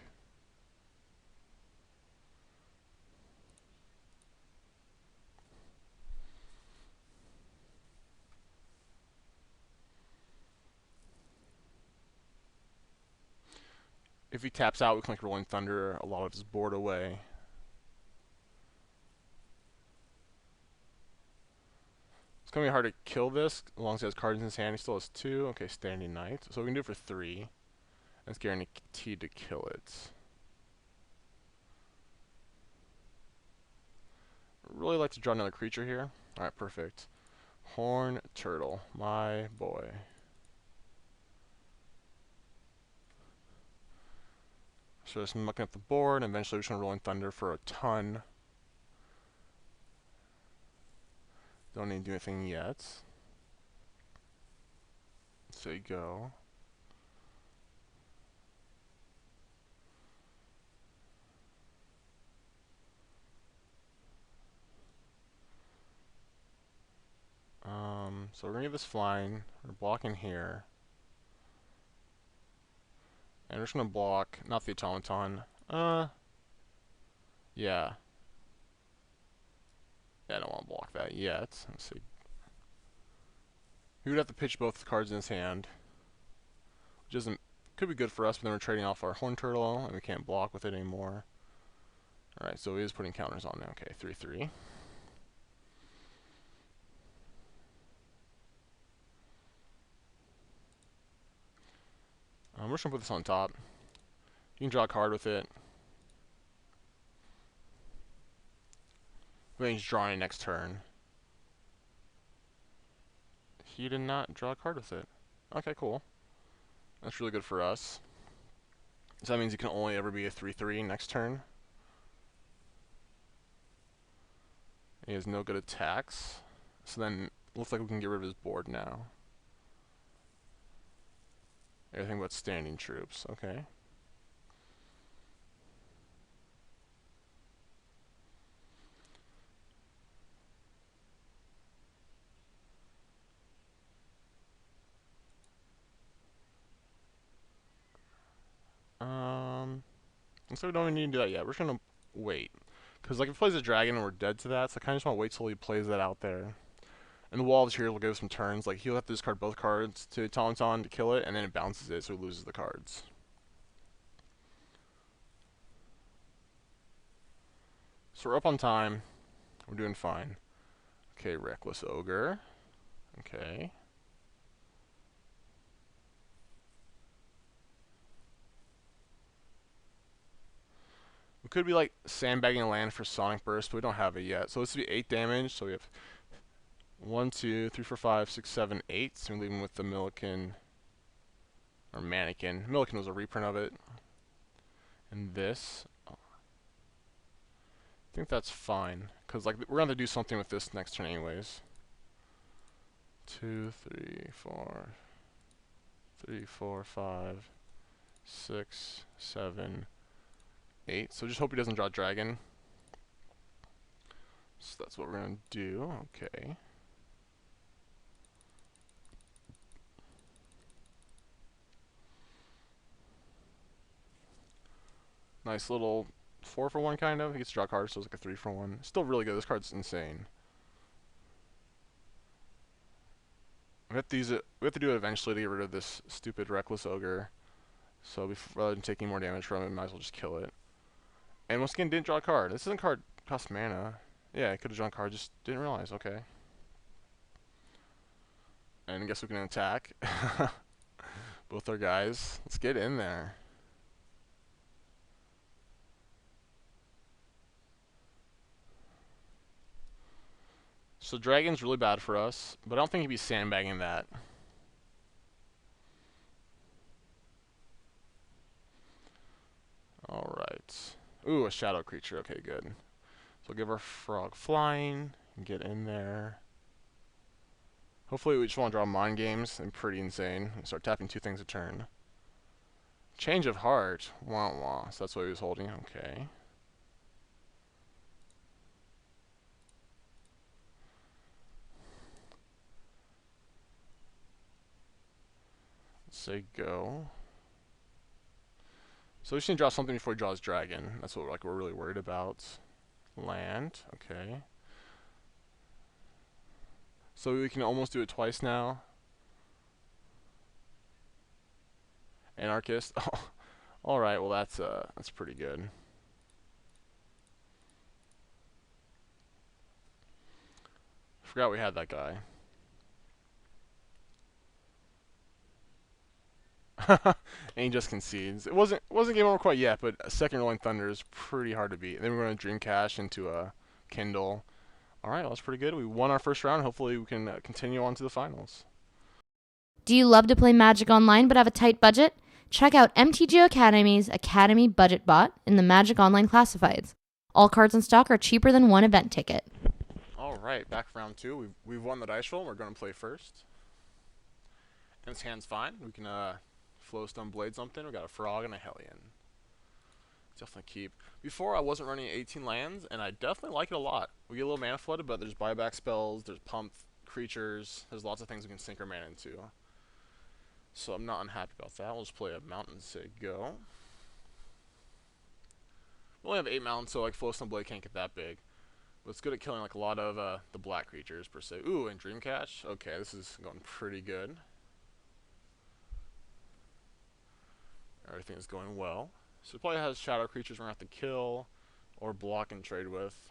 B: If he taps out, we can like Rolling Thunder a lot of his board away. It's going to be hard to kill this, as long as he has cards in his hand. He still has 2. Okay, Standing Knight. So we can do it for 3. And it's guaranteed to kill it. Really like to draw another creature here. Alright, perfect. Horn Turtle, my boy. So just mucking up the board, and eventually we're just going to Rolling Thunder for a ton. Don't need to do anything yet. So you go. So we're going to get this flying. We're blocking here. And we're just going to block, not the automaton. Yeah. Yeah, I don't want to block that yet. Let's see. He would have to pitch both cards in his hand. Which isn't, could be good for us, but then we're trading off our Horn Turtle, and we can't block with it anymore. Alright, so he is putting counters on now. Okay, 3-3. We're just going to put this on top. You can draw a card with it. Then he's drawing next turn. He did not draw a card with it. Okay, cool. That's really good for us. So that means he can only ever be a 3-3 next turn. He has no good attacks. So then, looks like we can get rid of his board now. Everything but standing troops. Okay. So we don't even need to do that yet. We're just gonna wait. Because like if he plays a dragon and we're dead to that, so I kinda just wanna wait till he plays that out there. And the Wolves here will give some turns. Like he'll have to discard both cards to Tauntaun to kill it, and then it bounces it, so he loses the cards. So we're up on time. We're doing fine. Okay, Reckless Ogre. Okay. We could be like sandbagging a land for Sonic Burst, but we don't have it yet. So this would be 8 damage. So we have 1, 2, 3, 4, 5, 6, 7, 8. So we're leaving with the Milliken or Mannequin. Milliken was a reprint of it. And this, I think that's fine, cause like we're gonna have to do something with this next turn anyways. 2, 3, 4, 3, 4, 5, 6, 7, 8. So just hope he doesn't draw dragon. So that's what we're gonna do. Okay. Nice little 4-for-1 kind of. He gets to draw cards, so it's like a 3-for-1. Still really good. This card's insane. We have to use it. We have to do it eventually to get rid of this stupid Reckless Ogre. So rather than taking more damage from it, we might as well just kill it. And once again, didn't draw a card. This isn't card cost mana. Yeah, I could have drawn a card, just didn't realize. Okay. And I guess we can attack. Both our guys. Let's get in there. So dragon's really bad for us, but I don't think he'd be sandbagging that. out. Ooh, a shadow creature. Okay, good. So we'll give our frog flying and get in there. Hopefully we just want to draw mind games and pretty insane. And start tapping 2 things a turn. Change of heart. Wah wah. So that's what he was holding. Okay. Let's say go. So we just need to draw something before he draws dragon. That's what we're really worried about. Land. Okay. So we can almost do it twice now. Anarchist. Oh, all right. Well, that's pretty good. Forgot we had that guy. And he just concedes. It wasn't game over quite yet, but a second Rolling Thunder is pretty hard to beat. And then we're going to Dream Cash into a Kindle. All right, well, that's pretty good. We won our first round. Hopefully, we can continue on to the finals.
C: Do you love to play Magic Online but have a tight budget? Check out Mtgo Academy's Academy Budget Bot in the Magic Online Classifieds. All cards in stock are cheaper than one event ticket.
B: All right, back for round 2. We've won the dice roll. We're going to play first. And his hand's fine. We can Flowstone Blade something. We got a Frog and a Hellion. Definitely keep. Before I wasn't running 18 lands, and I definitely like it a lot. We get a little mana flooded, but there's buyback spells, there's pump creatures, there's lots of things we can sink our mana into. So I'm not unhappy about that. We'll just play a mountain, say go. We only have 8 mountains, so like Flowstone Blade can't get that big. But it's good at killing like a lot of the black creatures per se. Ooh, and Dream Cache. Okay, this is going pretty good. Everything is going well. So it probably has shadow creatures we're going to have to kill or block and trade with.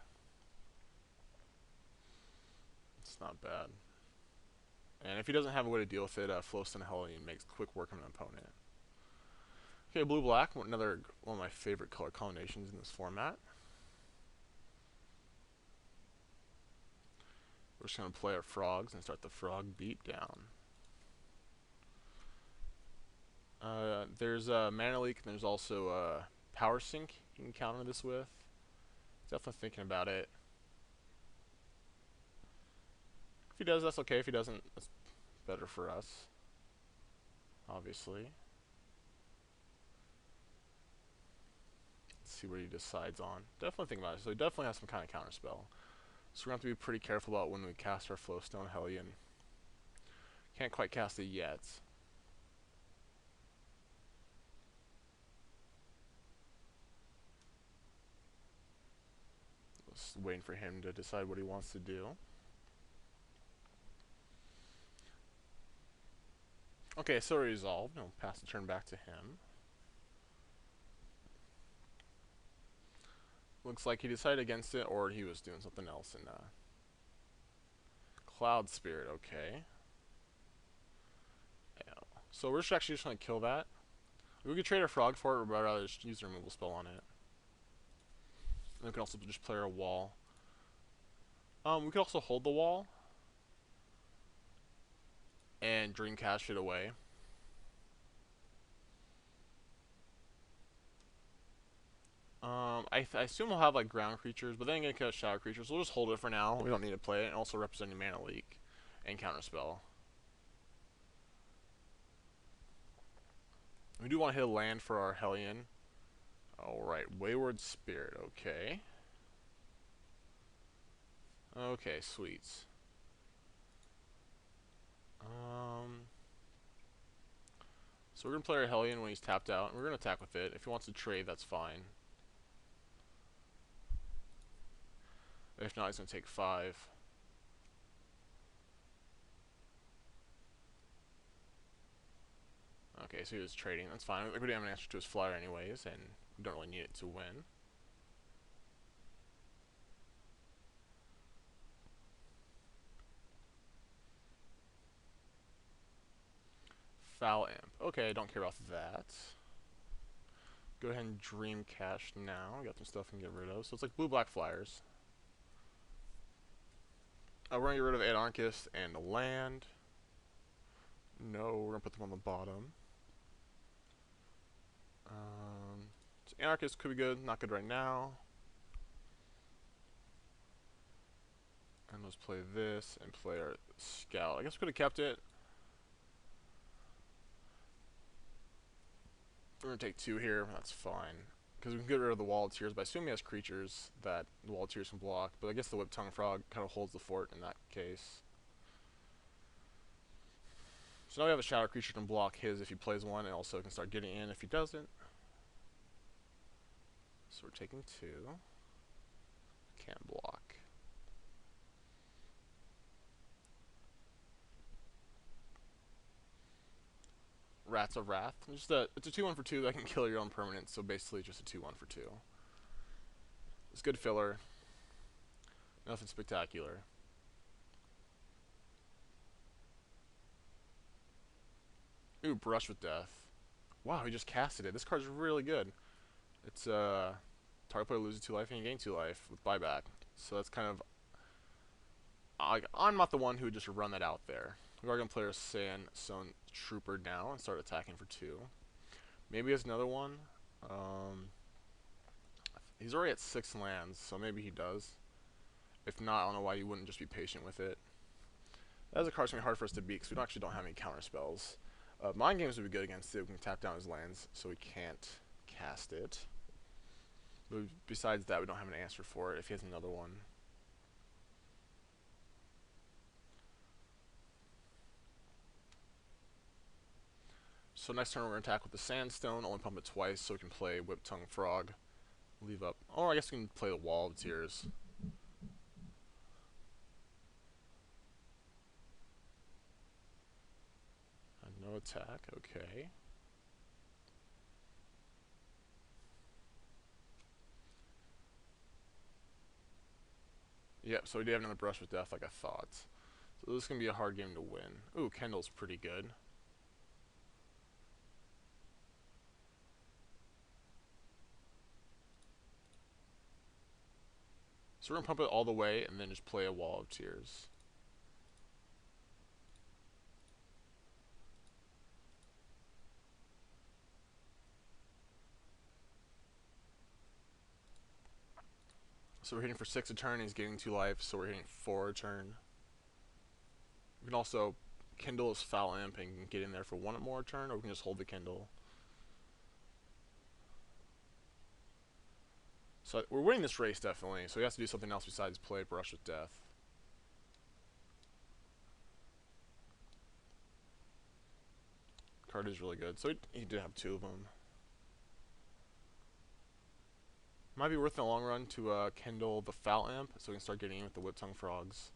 B: It's not bad. And if he doesn't have a way to deal with it, Flowstone Hellion makes quick work of an opponent. Okay, blue-black, another one of my favorite color combinations in this format. We're just going to play our frogs and start the frog beatdown. There's a mana leak, and there's also a power sink you can counter this with. Definitely thinking about it. If he does, that's okay. If he doesn't, that's better for us. Obviously. Let's see what he decides on. Definitely thinking about it. So he definitely has some kind of counter spell. So we're going to have to be pretty careful about when we cast our Flowstone Hellion. Can't quite cast it yet. Just waiting for him to decide what he wants to do. Okay, so resolved. I'll pass the turn back to him. Looks like he decided against it, or he was doing something else in Cloud Spirit. Okay. Yeah. So we're actually just going to kill that. We could trade a frog for it, but I'd rather just use a removal spell on it. And we can also just play our wall. We could also hold the wall and Dream Cache it away. I assume we'll have like ground creatures, but then again, because shadow creatures, we'll just hold it for now. We don't need to play it, and also representing mana leak and counterspell. We do want to hit a land for our Hellion. Alright, Wayward Spirit, okay. Okay, sweet. So we're going to play our Hellion when he's tapped out, and we're going to attack with it. If he wants to trade, that's fine. If not, he's going to take 5. Okay, so he was trading. That's fine. We didn't have an answer to his flyer anyways, and we don't really need it to win. Foul Imp. Okay, I don't care about that. Go ahead and Dream Cache now. Got some stuff we can get rid of. So it's like blue-black flyers. We're going to get rid of Anarchist and the land. No, we're going to put them on the bottom. So Anarchist could be good, not good right now. And let's play this and play our Scout. I guess we could have kept it. We're going to take 2 here, that's fine. Because we can get rid of the Wall of Tears, but I assume he has creatures that the Wall of Tears can block. But I guess the Whip Tongue Frog kind of holds the fort in that case. So now we have a Shadow creature that can block his if he plays one, and also can start getting in if he doesn't. So we're taking 2. Can't block. Rats of Wrath. It's a 2-1 for 2 that can kill your own permanent, so basically just a 2-1 for 2. It's good filler. Nothing spectacular. Ooh, Brush with Death. Wow, he just casted it. This card's really good. It's target player loses 2 life and you gain 2 life with buyback. So that's kind of I'm not the one who would just run that out there. We are gonna play our Sandstone Trooper now and start attacking for 2. Maybe there's another one. He's already at 6 lands, so maybe he does. If not, I don't know why you wouldn't just be patient with it. That's a card's gonna be hard for us to beat because we actually don't have any counter spells. Mind Games would be good against it. We can tap down his lands, so we can't cast it. But besides that, we don't have an answer for it if he has another one. So next turn we're going to attack with the Sandstone, only pump it twice so we can play Whip Tongue Frog. Leave up. Oh, I guess we can play the Wall of Tears. And no attack, okay. Yep, so we do have another Brush with Death like I thought. So this is going to be a hard game to win. Ooh, Kendall's pretty good. So we're going to pump it all the way and then just play a Wall of Tears. So we're hitting for 6 a turn, he's getting 2 life, so we're hitting 4 a turn. We can also Kindle his Foul Imp and get in there for 1 more turn, or we can just hold the Kindle. So we're winning this race, definitely, so he has to do something else besides play Brush with Death. Card is really good, so he did have 2 of them. Might be worth in the long run to kindle the Foul Imp, so we can start getting in with the Whip Tongue Frogs.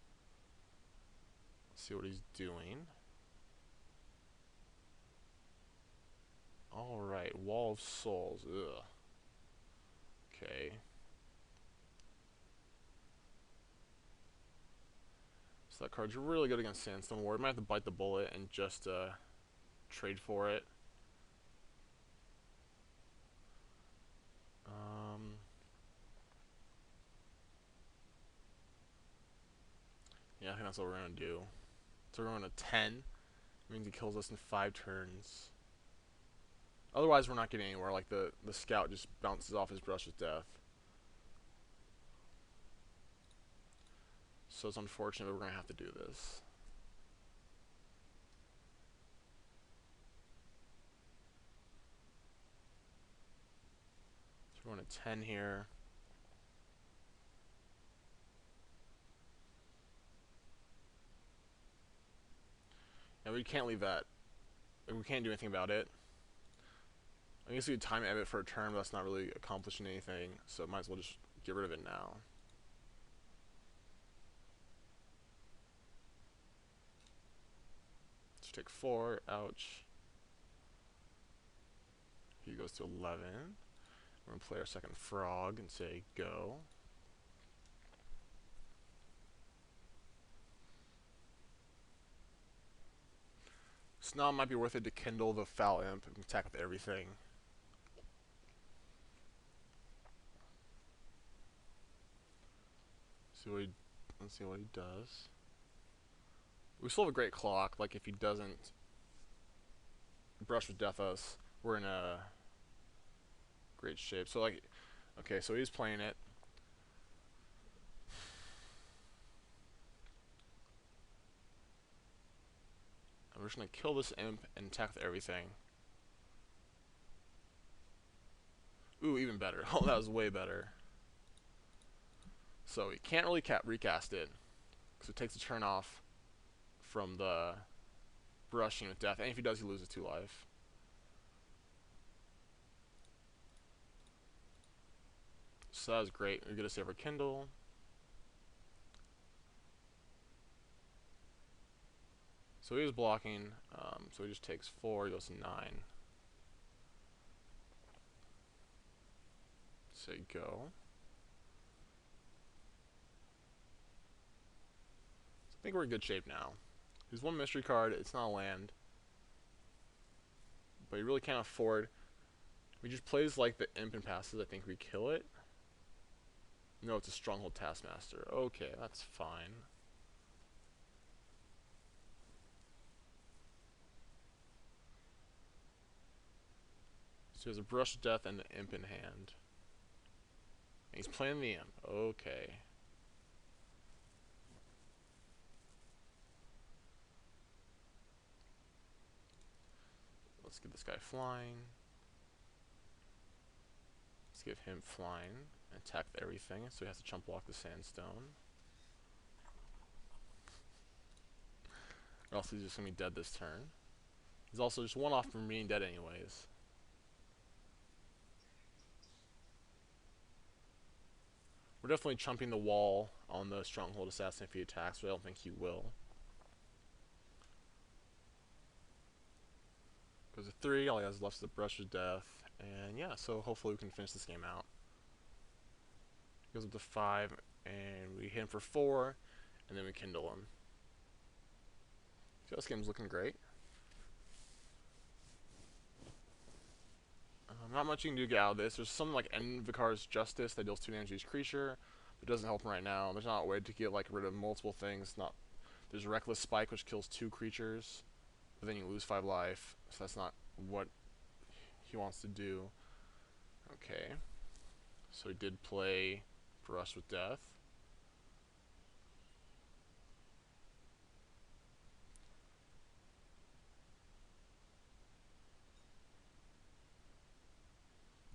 B: Let's see what he's doing. Alright, Wall of Souls, ugh. Okay. So that card's really good against Sandstone Ward. Might have to bite the bullet and just trade for it. Yeah, I think that's what we're going to do. So we're going to 10. It means he kills us in 5 turns. Otherwise, we're not getting anywhere. Like, the Scout just bounces off his Brush with Death. So it's unfortunate, but we're going to have to do this. So we're going to 10 here. And we can't leave that. We can't do anything about it. I guess we could time edit for a turn, but that's not really accomplishing anything, so might as well just get rid of it now. Let's take 4, ouch. He goes to 11. We're going to play our second frog and say go. So now it might be worth it to kindle the Foul Imp and attack with everything. Let's see what he does. We still have a great clock. Like, if he doesn't Brush with Death us, we're in a great shape. So like, okay, so he's playing it. I'm just gonna kill this imp and attack with everything. Ooh, even better. Oh, that was way better. So he can't really recast it because it takes a turn off from the brushing with death, and if he does, he loses 2 life. So that was great. We get a save our Kindle. So he was blocking, so he just takes 4, he goes to 9. Say go. So I think we're in good shape now. There's one mystery card, it's not a land. But he really can't afford. We just plays like the imp and passes, I think we kill it. No, it's a Stronghold Taskmaster. Okay, that's fine. So he has a Brush of Death and an imp in hand. And he's playing the imp. Okay. Let's get this guy flying. Let's give him flying. Attack everything, so he has to chump block the sandstone. Or else he's just going to be dead this turn. He's also just 1 off from being dead anyways. We're definitely chumping the wall on the Stronghold Assassin if he attacks, but I don't think he will. Goes to 3, all he has left is the Brush of Death. And yeah, so hopefully we can finish this game out. Goes up to 5, and we hit him for 4, and then we kindle him. So this game's looking great. Not much you can do to get out of this. There's something like Envikar's Justice that deals 2 damage to each creature, but doesn't help him right now. There's not a way to get like rid of multiple things. There's Reckless Spike, which kills 2 creatures, but then you lose 5 life, so that's not what he wants to do. Okay, so he did play Brush with Death.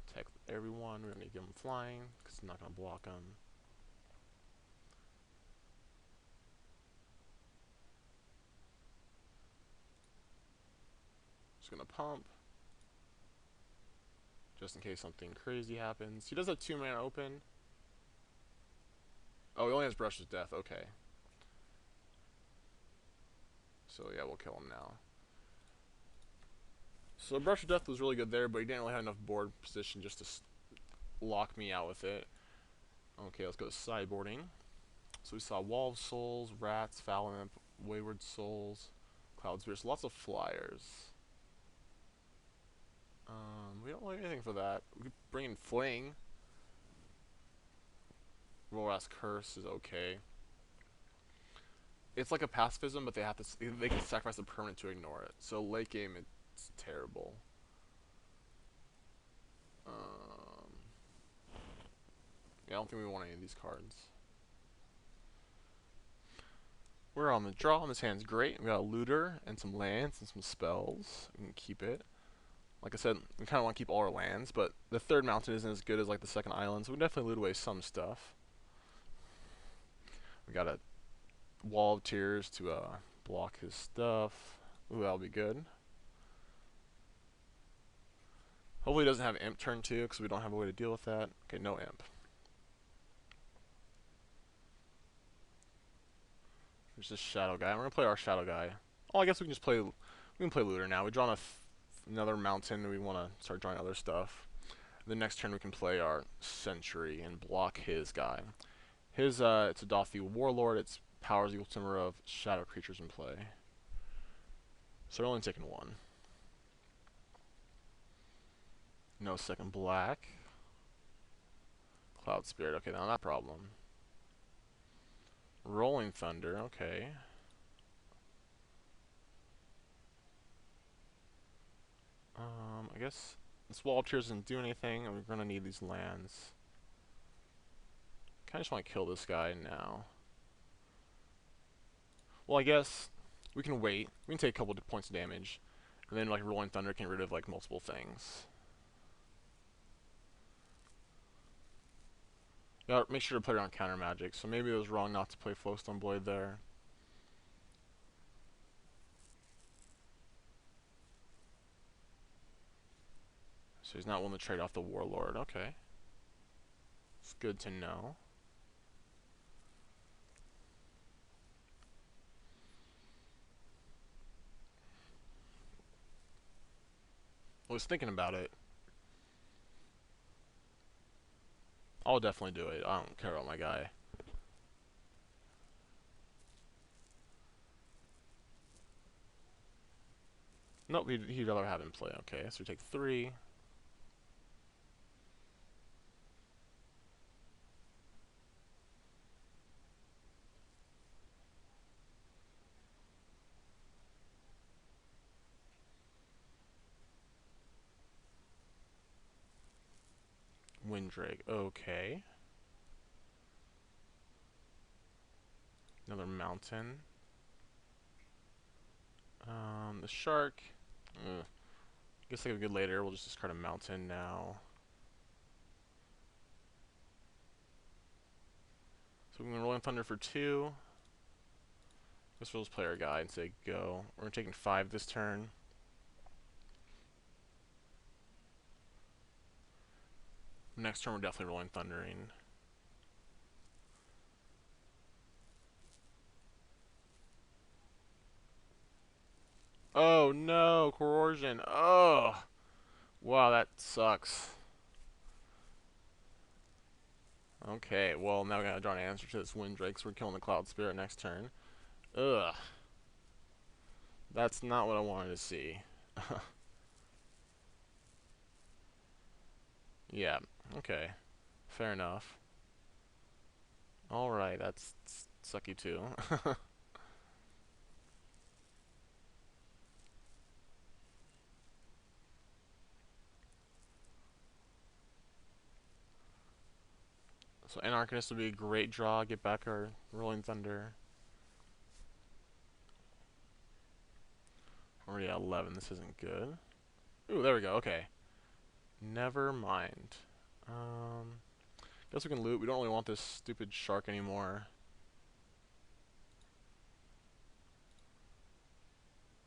B: Attack everyone. We're going to give him flying because it's not going to block him. Just going to pump just in case something crazy happens. He does have 2 mana open. Oh, he only has Brush with Death. Okay. So yeah, we'll kill him now. So Brush of Death was really good there, but he didn't really have enough board position just to lock me out with it. Okay, let's go to sideboarding. So we saw Wall of Souls, Rats, Foul Imp, Wayward Souls, Cloud Spears, lots of flyers. We don't like anything for that. We could bring in Fling. Rora's Curse is okay. It's like a pacifism, but they can sacrifice a permanent to ignore it. So late game, it's terrible. Yeah, I don't think we want any of these cards. We're on the draw, and this hand's great. We got a Looter and some lands and some spells. We can keep it. Like I said, we kind of want to keep all our lands, but the 3rd mountain isn't as good as like the 2nd island, so we can definitely loot away some stuff. We got a Wall of Tears to block his stuff. Ooh, that'll be good. Hopefully he doesn't have Imp turn 2, because we don't have a way to deal with that. Okay, no Imp. There's this Shadow guy. We're going to play our Shadow guy. Oh, I guess we can just play... We can play Looter now. We've drawn another mountain, and we want to start drawing other stuff. The next turn we can play our Sentry and block his guy. His, it's a Dothi Warlord. Its powers equal to the number of shadow creatures in play. So we're only taking 1. No 2nd black. Cloud Spirit. Okay, now not a problem. Rolling Thunder. Okay. I guess This wall of tears doesn't do anything, and we're gonna need these lands. Kinda just wanna kill this guy now. Well, I guess we can wait. We can take a couple of points of damage. And then like Rolling Thunder can get rid of like multiple things. Gotta make sure to play around counter magic. So maybe it was wrong not to play Flowstone Blade there. So he's not willing to trade off the Warlord. Okay. It's good to know. I was thinking about it. I'll definitely do it. I don't care about my guy. Nope, he'd rather have him play. Okay, so we take 3. Windrake. Okay. Another mountain. The shark. Guess like a good later. We'll just discard a mountain now. So we can roll in Thunder for 2. Guess we'll just play our guy and say go. We're taking 5 this turn. Next turn we're definitely rolling Thundering. Oh no, Coercion. Oh, wow, that sucks. Okay, well now we gotta draw an answer to this Windrake, so we're killing the Cloud Spirit next turn. Ugh. That's not what I wanted to see. Yeah, okay. Fair enough. Alright, that's sucky too. So Anarchist would be a great draw, get back our Rolling Thunder. Already at 11, this isn't good. Ooh, there we go, okay. Never mind. Guess we can loot. We don't really want this stupid shark anymore.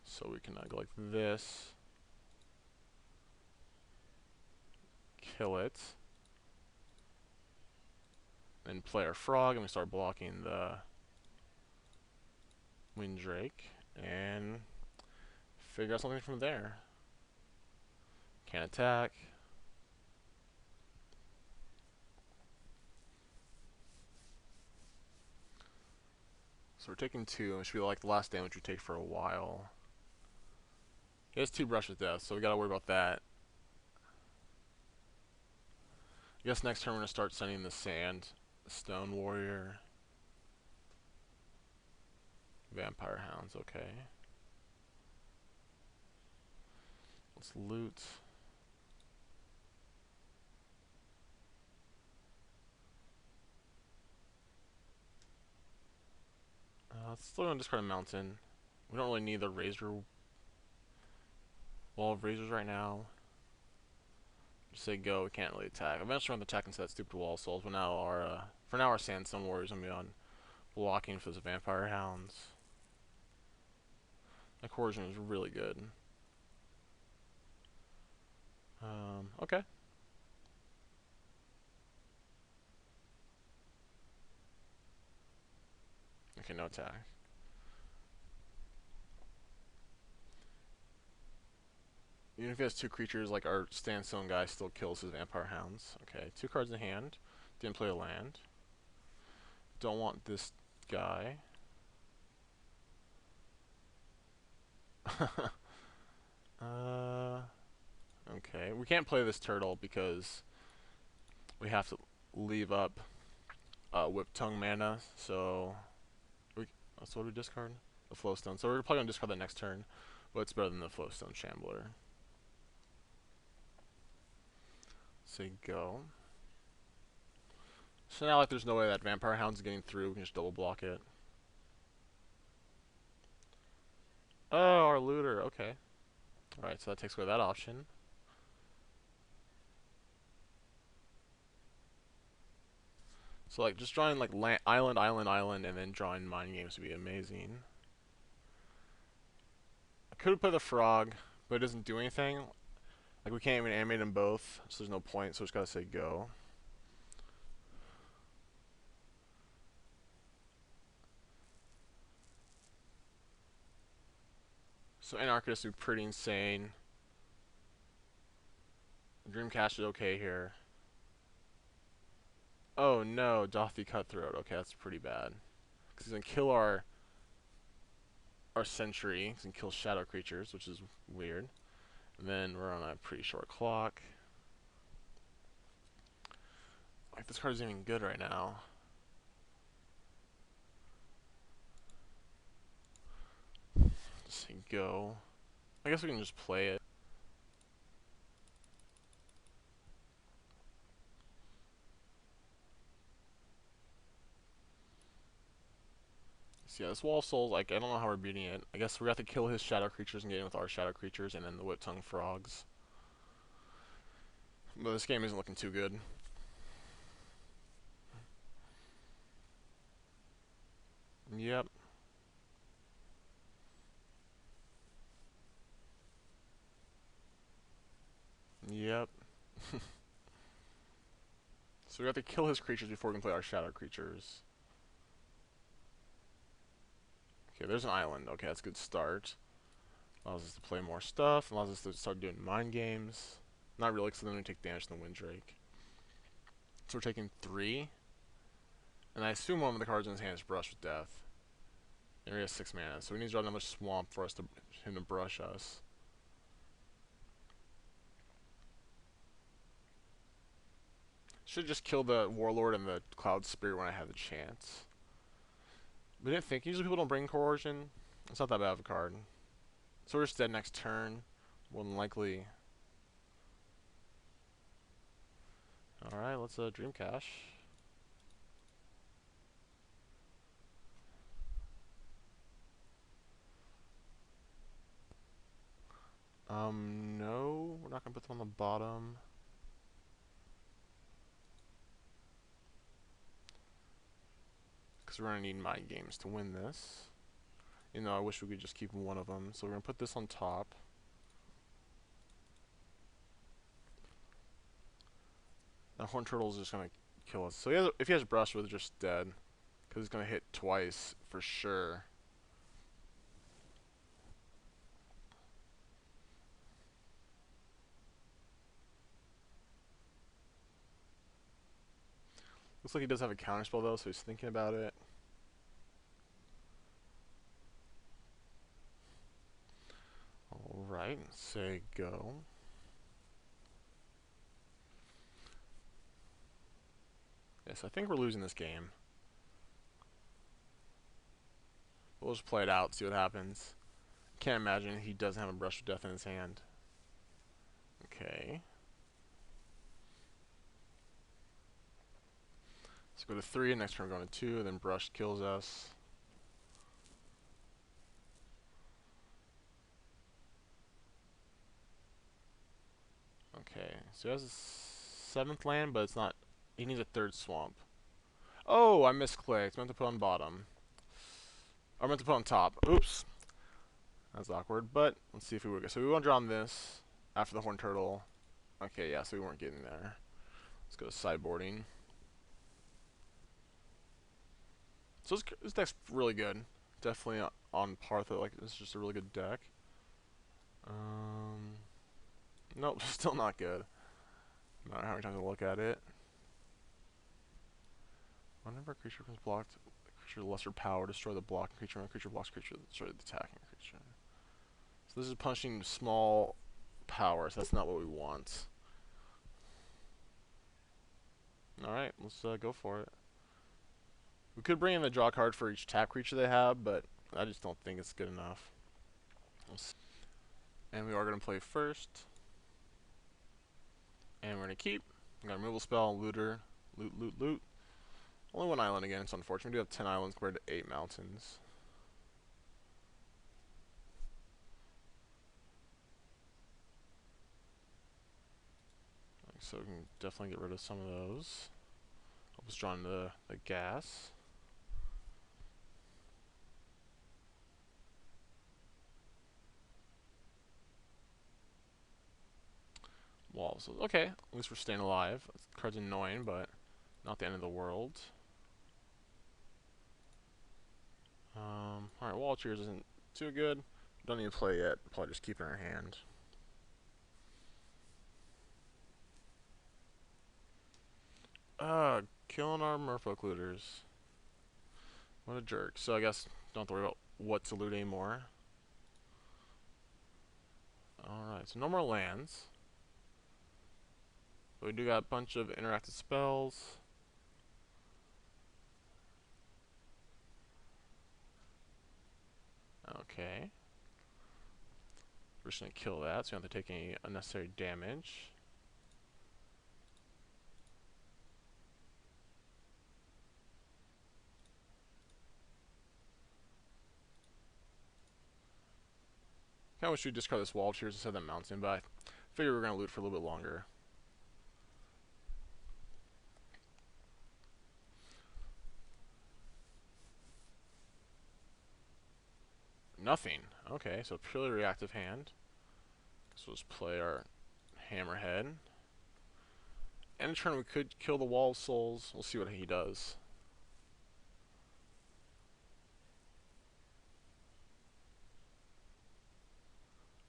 B: So we can go like this. Kill it. Then play our frog and we start blocking the Windrake. And figure out something from there. Can't attack. So we're taking 2, which should be like the last damage we take for a while. He has 2 Brush with Death, so we gotta worry about that. I guess next turn we're gonna start sending the sand. Stone Warrior. Vampire Hounds, okay. Let's loot. Let's still gonna discard a mountain. We don't really need the Razor Wall of Razors right now. Just say go, we can't really attack. Eventually we're going to attack into that stupid wall of souls, but now our for now our Sandstone Warriors are gonna be on blocking for those Vampire Hounds. That Coercion is really good. Okay. Okay, no attack. Even if he has 2 creatures, like our Sandstone guy still kills his Vampire Hounds. Okay, 2 cards in hand. Didn't play a land. Don't want this guy. Okay, we can't play this turtle because we have to leave up Whip Tongue mana, so what do we discard? The Flowstone. So we're probably gonna discard that next turn, but it's better than the Flowstone Shambler. say go. So now, like, there's no way that Vampire Hound's getting through. We can just double block it. Oh, our looter. Okay. Alright, so that takes away that option. So, like, just drawing, like, island, island, island, and then drawing mind games would be amazing. I could put the frog, but it doesn't do anything. Like, we can't even animate them both, so there's no point, so we just gotta say go. So Anarchist would be pretty insane. Dreamcast is okay here. Oh no, Dothy Cutthroat. Okay, that's pretty bad. Because he's gonna kill our sentry. He's gonna kill shadow creatures, which is weird. And then we're on a pretty short clock. Like, this card isn't even good right now. Just say go. I guess we can just play it. So yeah, this Wall of Souls, like, I don't know how we're beating it. I guess we have to kill his shadow creatures and get in with our shadow creatures, and then the Whip Tongue Frogs. But this game isn't looking too good. Yep. Yep. So we have to kill his creatures before we can play our shadow creatures. Okay, there's an island. Okay, that's a good start. Allows us to play more stuff. Allows us to start doing mind games. Not really, because then we take damage from the Windrake. So we're taking 3. And I assume one of the cards in his hand is Brush with Death. And he has 6 mana, so we need to draw another Swamp for him to brush us. Should just kill the Warlord and the Cloud Spirit when I had the chance. We didn't think. Usually people don't bring Coercion. It's not that bad of a card. So we're just dead next turn. More than likely. Alright, let's Dreamcash. No. We're not going to put them on the bottom. Because we're going to need mind games to win this. You know, I wish we could just keep one of them. So we're going to put this on top. The Horned Turtle is just going to kill us. So if he has Brush, we're just dead. Because he's going to hit twice for sure. Looks like he does have a counterspell though, so he's thinking about it. Alright, say go. Yes, I think we're losing this game. We'll just play it out, see what happens. Can't imagine he doesn't have a Brush of Death in his hand. Okay. Let's go to 3, next turn we're going to 2, then Brush kills us. Okay, so he has a 7th land, but it's not. He needs a 3rd swamp. Oh, I misclicked. Meant to put on bottom. Or meant to put on top. Oops. That's awkward, but let's see if we work. So we want to draw on this after the Horned Turtle. Okay, yeah, so we weren't getting there. Let's go to sideboarding. So this deck's really good. Definitely on par with it. Like, it's just a really good deck. Nope, still not good. No matter how many times I look at it. Whenever a creature becomes blocked, creature of lesser power, destroy the blocking creature. When a creature blocks creature, destroy the attacking creature. So this is punishing small power, so that's not what we want. Alright, let's go for it. We could bring in the draw card for each tap creature they have, but I just don't think it's good enough. And we are going to play first. And we're going to keep. We got removal spell, looter, loot. Only one island again, it's unfortunate. We do have 10 islands compared to 8 mountains. So we can definitely get rid of some of those. Help us draw in the gas. Walls. Okay, at least we're staying alive. This card's annoying, but not the end of the world. Alright, wall cheers isn't too good. Don't need to play yet. Probably just keep it in our hand. Killing our merfolk looters. What a jerk. So I guess don't have to worry about what to loot anymore. Alright, so no more lands. But we do got a bunch of interactive spells. Okay. We're just going to kill that, so you don't have to take any unnecessary damage. Kinda wish we'd discard this wall cheers instead of that mountain, but I figured we were going to loot for a little bit longer. Nothing. Okay, so purely reactive hand. So we'll just play our hammerhead. End of turn we could kill the wall of souls. We'll see what he does.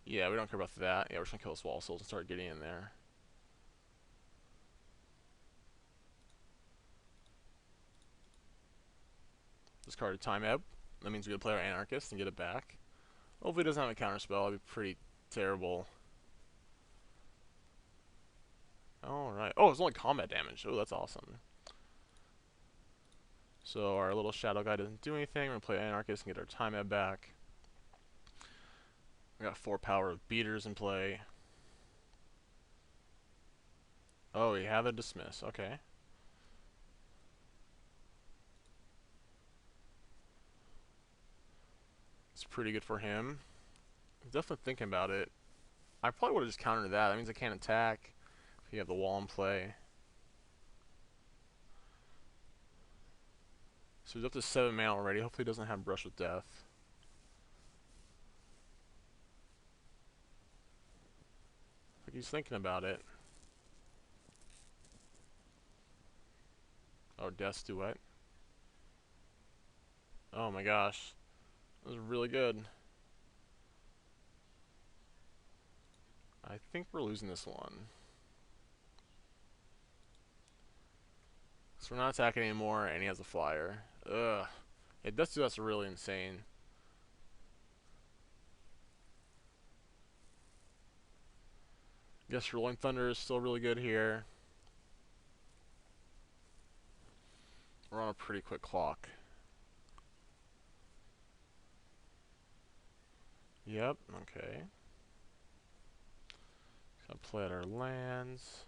B: Yeah, we don't care about that. Yeah, we're just gonna kill this wall of souls and start getting in there. Discard a time ebb. That means we can play our anarchist and get it back. Hopefully it doesn't have a counter spell. That'd be pretty terrible. Alright. Oh, it's only combat damage. Oh, that's awesome. So our little shadow guy doesn't do anything. We're going to play anarchist and get our time ebb back. We got 4 power of beaters in play. Oh, we have a dismiss. Okay. It's pretty good for him. I'm definitely thinking about it. I probably would have just countered that. That means I can't attack if you have the wall in play. So he's up to 7 mana already. Hopefully he doesn't have Brush with Death. Like he's thinking about it. Oh, Death's Duet. Oh my gosh. That was really good. I think we're losing this one. So we're not attacking anymore, and he has a flyer. Ugh. Yeah, Death's Duet's really insane. Guess Rolling Thunder is still really good here. We're on a pretty quick clock. Yep, okay. Gonna play out our lands.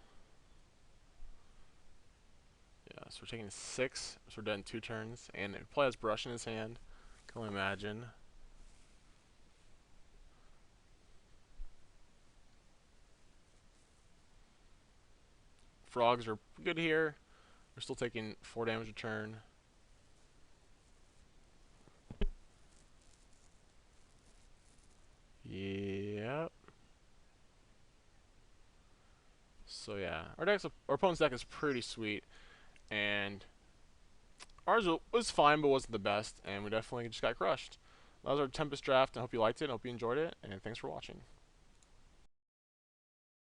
B: Yeah, so we're taking 6, so we're dead in 2 turns. And if he play has Brush in his hand, can only imagine. Frogs are good here. We're still taking 4 damage a turn. Yep. So yeah, our opponent's deck is pretty sweet, and ours was fine but wasn't the best, and we definitely just got crushed. That was our Tempest draft. I hope you liked it. I hope you enjoyed it, and thanks for watching.